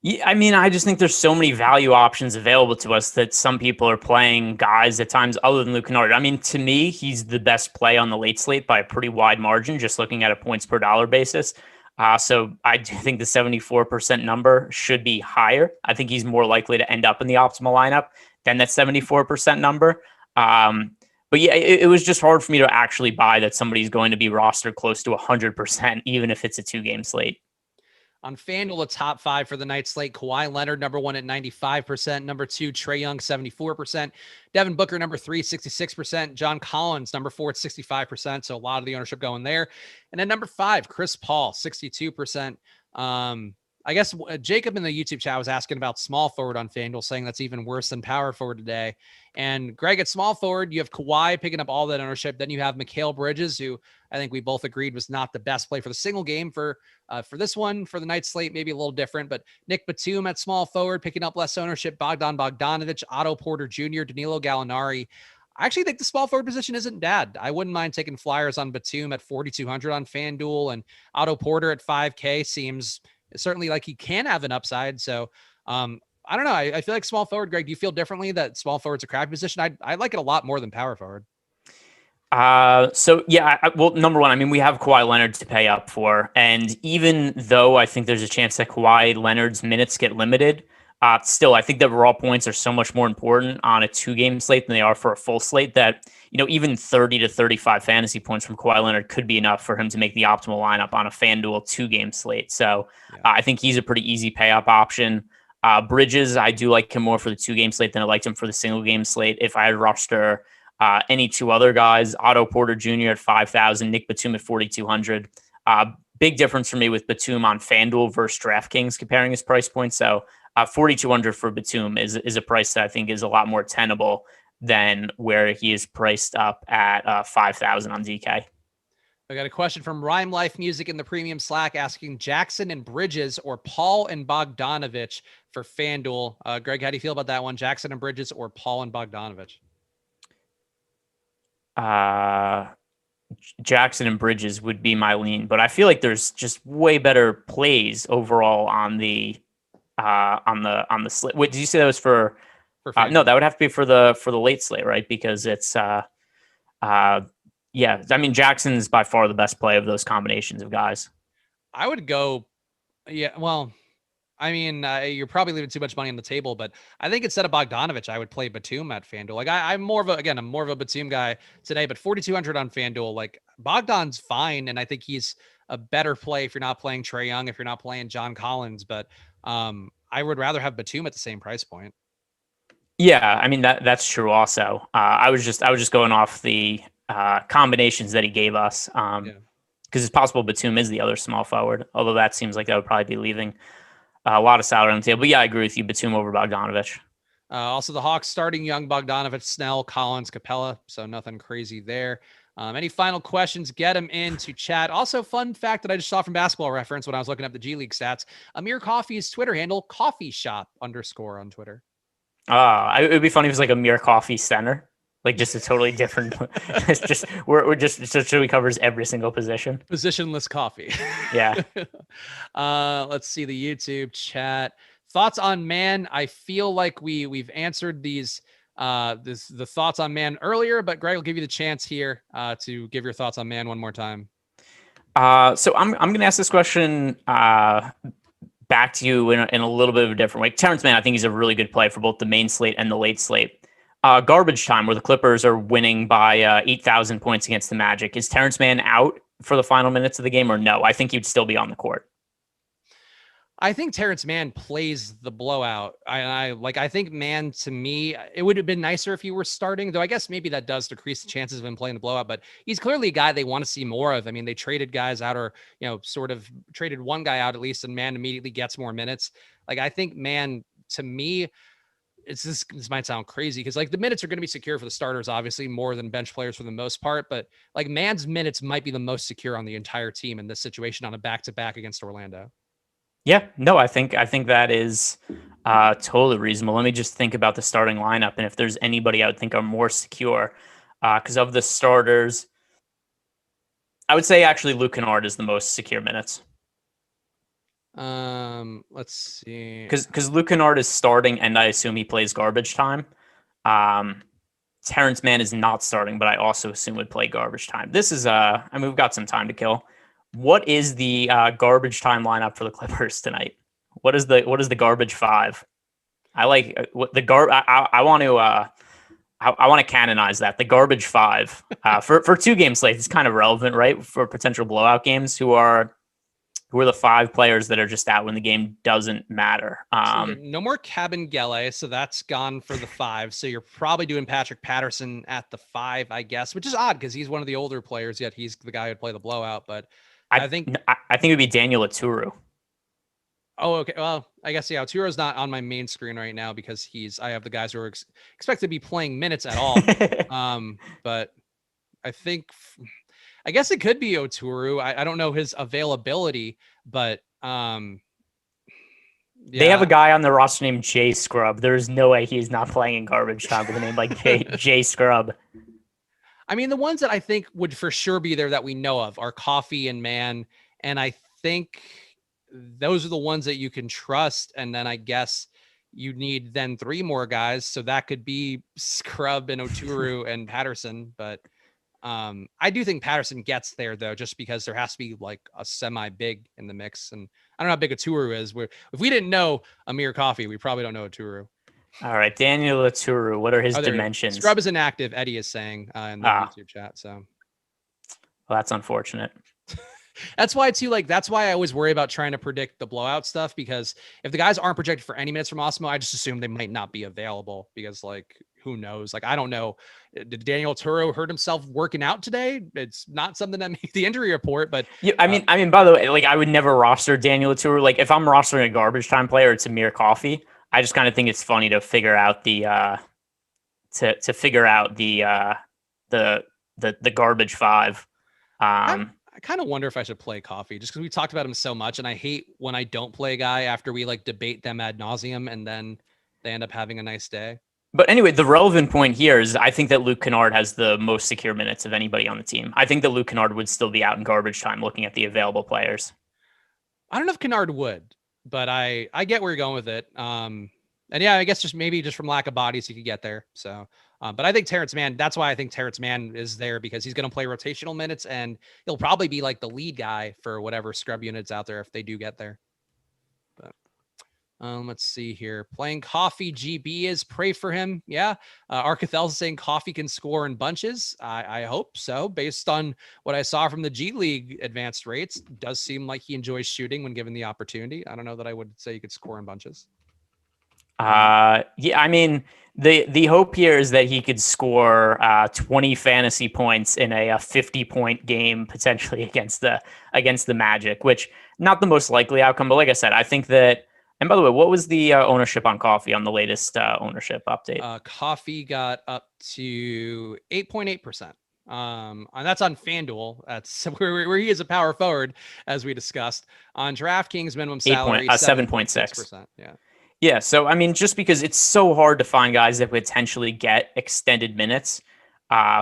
Yeah, I mean, I just think there's so many value options available to us that some people are playing guys at times other than Luke Kennard. I mean, to me, he's the best play on the late slate by a pretty wide margin, just looking at a points per dollar basis. So I do think the 74% number should be higher. I think he's more likely to end up in the optimal lineup than that 74% number. But yeah, it was just hard for me to actually buy that somebody's going to be rostered close to 100%, even if it's a 2-game slate. On FanDuel, the top 5 for the night slate: Kawhi Leonard, number 1 at 95%. Number 2, Trae Young, 74%. Devin Booker, number 3, 66%. John Collins, number 4 at 65%. So a lot of the ownership going there. And then number 5, Chris Paul, 62%. I guess Jacob in the YouTube chat was asking about small forward on FanDuel, saying that's even worse than power forward today. And Greg, at small forward, you have Kawhi picking up all that ownership. Then you have Mikal Bridges, who I think we both agreed was not the best play for the single game for this one. For the night slate, maybe a little different, but Nick Batum at small forward picking up less ownership. Bogdan Bogdanovic, Otto Porter Jr., Danilo Gallinari. I actually think the small forward position isn't bad. I wouldn't mind taking flyers on Batum at 4,200 on FanDuel, and Otto Porter at 5K seems certainly like he can have an upside. So I don't know. I feel like small forward, Greg, do you feel differently that small forward's a crappy position? I like it a lot more than power forward. So yeah, well, number one, I mean, we have Kawhi Leonard to pay up for. And even though I think there's a chance that Kawhi Leonard's minutes get limited, still, I think that raw points are so much more important on a 2-game slate than they are for a full slate that, even 30 to 35 fantasy points from Kawhi Leonard could be enough for him to make the optimal lineup on a FanDuel 2-game slate. So I think he's a pretty easy pay up option. Bridges, I do like him more for the 2-game slate than I liked him for the single-game slate. If I had roster any 2 other guys, Otto Porter Jr. at 5,000, Nick Batum at 4,200. Big difference for me with Batum on FanDuel versus DraftKings comparing his price point. So 4,200 for Batum is a price that I think is a lot more tenable than where he is priced up at 5,000 on DK. I got a question from Rhyme Life Music in the premium Slack asking Jackson and Bridges or Paul and Bogdanovic for FanDuel. Greg, how do you feel about that one? Jackson and Bridges or Paul and Bogdanovic? Jackson and Bridges would be my lean, but I feel like there's just way better plays overall on the slate. Wait, did you say that was for? No, that would have to be for the late slate, right? Because it's yeah. I mean, Jackson's by far the best play of those combinations of guys. I would go, yeah. Well, I mean, you're probably leaving too much money on the table, but I think instead of Bogdanovich, I would play Batum at FanDuel. Like I'm more of a Batum guy today, but 4,200 on FanDuel. Like Bogdan's fine, and I think he's a better play if you're not playing Trae Young, if you're not playing John Collins. But I would rather have Batum at the same price point. Yeah, I mean that's true. Also, I was just going off the combinations that he gave us. Because it's possible Batum is the other small forward, although that seems like that would probably be leaving a lot of salary on the table. But yeah, I agree with you. Batum over Bogdanovich. Also, the Hawks starting Young, Bogdanovich, Snell, Collins, Capella. So nothing crazy there. Any final questions, get them into chat. Also, fun fact that I just saw from Basketball Reference when I was looking up the G League stats, Amir Coffey's Twitter handle, coffee shop _ on Twitter. It would be funny if it was like Amir Coffee center. Like just a totally different. It's just we're just so he covers every single position. Positionless coffee. Yeah. Let's see the YouTube chat. Thoughts on Man? I feel like we've answered these the thoughts on Man earlier, but Greg will give you the chance here to give your thoughts on Man one more time. So I'm gonna ask this question back to you in a little bit of a different way. Terrence Mann, I think he's a really good play for both the main slate and the late slate. Garbage time where the Clippers are winning by 8,000 points against the Magic. Is Terrence Mann out for the final minutes of the game or no? I think he'd still be on the court. I think Terrence Mann plays the blowout. I think Mann, to me, it would have been nicer if he were starting, though I guess maybe that does decrease the chances of him playing the blowout, but he's clearly a guy they want to see more of. I mean, they traded guys out or, sort of traded one guy out at least, and Mann immediately gets more minutes. Like, I think Mann, to me, this might sound crazy because like the minutes are going to be secure for the starters, obviously more than bench players for the most part, but like Mann's minutes might be the most secure on the entire team in this situation on a back-to-back against Orlando. Yeah, no, I think that is totally reasonable. Let me just think about the starting lineup and if there's anybody I would think are more secure. Because of the starters, I would say actually Luke Kennard is the most secure minutes. Let's see. Because Luke Kennard is starting, and I assume he plays garbage time. Terrence Mann is not starting, but I also assume would play garbage time. This is I mean, we've got some time to kill. What is the garbage time lineup for the Clippers tonight? What is the garbage five? I like I want to canonize that, the garbage five for 2 game slates. It's kind of relevant, right, for potential blowout games. Who are the 5 players that are just out when the game doesn't matter? No more Kabengele, so that's gone for the 5. So you're probably doing Patrick Patterson at the 5, I guess, which is odd because he's one of the older players, yet he's the guy who'd play the blowout. But I think it would be Daniel Oturu. Oh, okay. Well, I guess, yeah, Oturo's not on my main screen right now because I have the guys who are expected to be playing minutes at all. But I guess it could be Oturu. I don't know his availability, but yeah. They have a guy on the roster named Jay Scrub. There's no way he's not playing in garbage time with a name like Jay Scrub. I mean, the ones that I think would for sure be there that we know of are Coffee and Mann. And I think those are the ones that you can trust. And then I guess you need then 3 more guys. So that could be Scrub and Oturu and Patterson. But I do think Patterson gets there, though, just because there has to be like a semi-big in the mix. And I don't know how big Oturu is. If we didn't know Amir Coffee, we probably don't know Oturu. All right, Daniel Oturu, what are his dimensions? Scrub is inactive, Eddie is saying in the YouTube chat. So, well, that's unfortunate. That's why too, that's why I always worry about trying to predict the blowout stuff, because if the guys aren't projected for any minutes from Awesemo, I just assume they might not be available because who knows? I don't know. Did Daniel Oturu hurt himself working out today? It's not something that made the injury report, but yeah, I mean, by the way, I would never roster Daniel Oturu. If I'm rostering a garbage time player, it's Amir Coffee. I just kind of think it's funny to figure out the garbage 5. I kind of wonder if I should play Coffee just because we talked about him so much, and I hate when I don't play a guy after we debate them ad nauseum and then they end up having a nice day. But anyway, the relevant point here is I think that Luke Kennard has the most secure minutes of anybody on the team. I think that Luke Kennard would still be out in garbage time looking at the available players. I don't know if Kennard would, but I get where you're going with it. And yeah, I guess just from lack of bodies, he could get there. So, but I think Terrence Mann, that's why I think Terrence Mann is there, because he's going to play rotational minutes and he'll probably be like the lead guy for whatever scrub units out there if they do get there. But let's see here. Playing Coffee GB is pray for him. Yeah. Arcathel's saying Coffee can score in bunches. I hope so. Based on what I saw from the G League advanced rates, does seem like he enjoys shooting when given the opportunity. I don't know that I would say he could score in bunches. Yeah, I mean, the hope here is that he could score 20 fantasy points in a 50-point game potentially against the Magic, which not the most likely outcome. But like I said, I think that. And by the way, what was the ownership on Coffee on the latest ownership update? Coffee got up to 8.8%. And that's on FanDuel. That's where he is a power forward, as we discussed. On DraftKings, minimum salary 7.6%. Yeah. Yeah, so I mean, just because it's so hard to find guys that potentially get extended minutes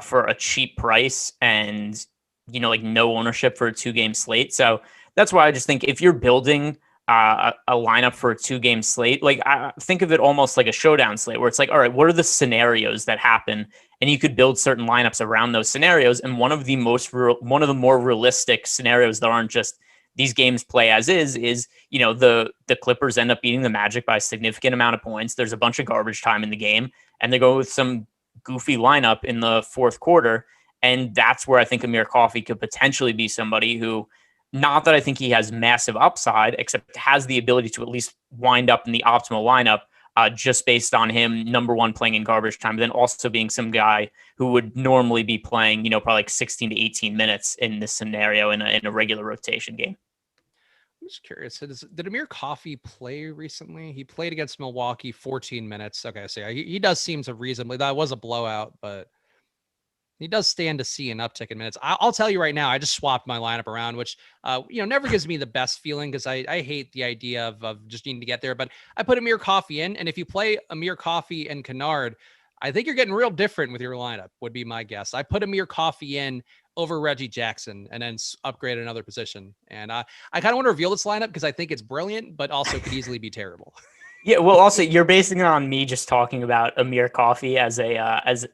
for a cheap price and, like no ownership for a 2-game slate. So that's why I just think if you're building a lineup for a 2-game slate, like I think of it almost like a showdown slate where it's like, all right, what are the scenarios that happen? And you could build certain lineups around those scenarios. And one of the more realistic scenarios that aren't just these games play as is the Clippers end up beating the Magic by a significant amount of points. There's a bunch of garbage time in the game, and they go with some goofy lineup in the fourth quarter. And that's where I think Amir Coffey could potentially be somebody who, not that I think he has massive upside, except has the ability to at least wind up in the optimal lineup just based on him, number one, playing in garbage time, but then also being some guy who would normally be playing, probably like 16 to 18 minutes in this scenario in a regular rotation game. I'm just curious. Did Amir Coffey play recently? He played against Milwaukee 14 minutes. Okay, so yeah, he does seem to reasonably. That was a blowout, but he does stand to see an uptick in minutes. I'll tell you right now, I just swapped my lineup around, which never gives me the best feeling because I hate the idea of just needing to get there. But I put Amir Coffey in, and if you play Amir Coffey and Kennard, I think you're getting real different with your lineup, would be my guess. I put Amir Coffey in over Reggie Jackson and then upgrade another position. And I kind of want to reveal this lineup because I think it's brilliant, but also could easily be terrible. Yeah, well, also you're basing it on me just talking about Amir Coffey as a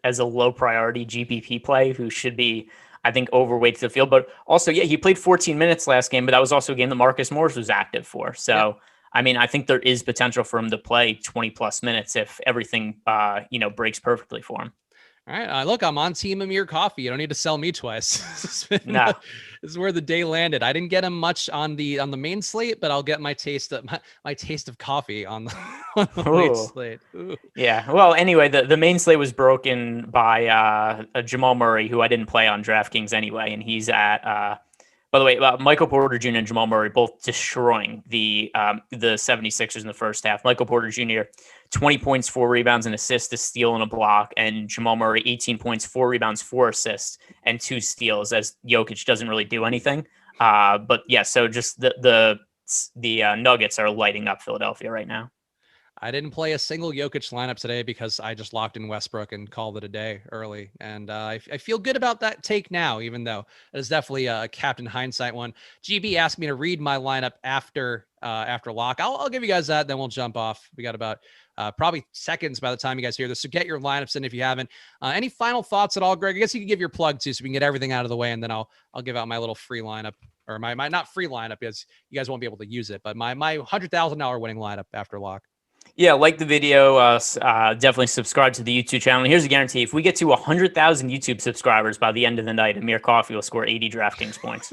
as a low priority GPP play who should be, I think, overweight to the field. But also, yeah, he played 14 minutes last game, but that was also a game that Marcus Morris was active for. So, yeah. I mean, I think there is potential for him to play 20 plus minutes if everything breaks perfectly for him. All right. Look, I'm on team Amir Coffey. You don't need to sell me twice. No. This is where the day landed. I didn't get him much on the main slate, but I'll get my taste of coffee on the late slate. Ooh. Yeah. Well, anyway, the main slate was broken by Jamal Murray, who I didn't play on DraftKings anyway, and he's at. By the way, Michael Porter Jr. and Jamal Murray both destroying the 76ers in the first half. Michael Porter Jr., 20 points, 4 rebounds, and assists, a steal, and a block. And Jamal Murray, 18 points, 4 rebounds, 4 assists, and 2 steals, as Jokic doesn't really do anything. But yeah, so just the Nuggets are lighting up Philadelphia right now. I didn't play a single Jokic lineup today because I just locked in Westbrook and called it a day early. And I feel good about that take now, even though it is definitely a captain hindsight one. GB asked me to read my lineup after lock. I'll give you guys that. Then we'll jump off. We got about probably seconds by the time you guys hear this. So get your lineups in if you haven't. Any final thoughts at all, Greg? I guess you can give your plug too, so we can get everything out of the way. And then I'll give out my little free lineup, or my not free lineup, because you guys won't be able to use it, but my $100,000 winning lineup after lock. Yeah, like the video, definitely subscribe to the YouTube channel. And here's a guarantee. If we get to 100,000 YouTube subscribers by the end of the night, Amir Coffey will score 80 DraftKings points.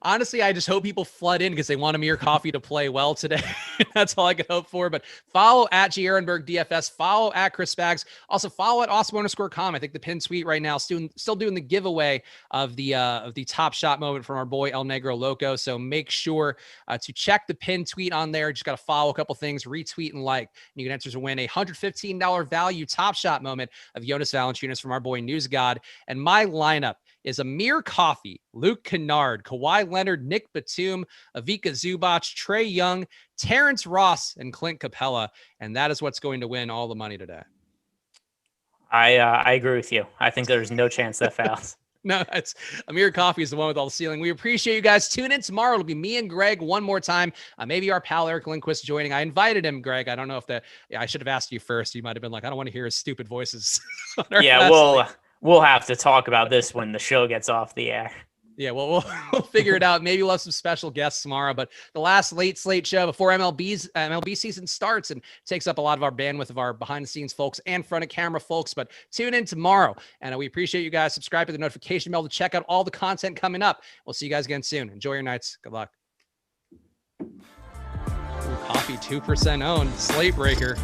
Honestly, I just hope people flood in because they want Amir Coffey to play well today. That's all I could hope for. But follow at G Ehrenberg DFS. Follow at Chris Spags. Also follow at Awesemo_com. I think the pin tweet right now still doing the giveaway of the top shot moment from our boy El Negro Loco. So make sure to check the pin tweet on there. Just got to follow a couple things, retweet and like. And you can enter to win a $115 value top shot moment of Jonas Valanciunas from our boy News God. And my lineup is Amir Coffey, Luke Kennard, Kawhi Leonard, Nick Batum, Ivica Zubac, Trae Young, Terrence Ross, and Clint Capella. And that is what's going to win all the money today. I agree with you. I think there's no chance that fails. No, it's Amir Coffee is the one with all the ceiling. We appreciate you guys. Tune in tomorrow. It'll be me and Greg one more time. Maybe our pal Eric Lindquist joining. I invited him, Greg. I don't know if I should have asked you first. You might have been like, I don't want to hear his stupid voices. Yeah, we'll have to talk about this when the show gets off the air. Yeah, well, we'll figure it out. Maybe we'll have some special guests tomorrow. But the last late slate show before MLB season starts and takes up a lot of our bandwidth of our behind the scenes folks and front of camera folks. But tune in tomorrow. And we appreciate you guys. Subscribe to the notification bell to check out all the content coming up. We'll see you guys again soon. Enjoy your nights. Good luck. Ooh, Coffee 2% owned. Slate breaker.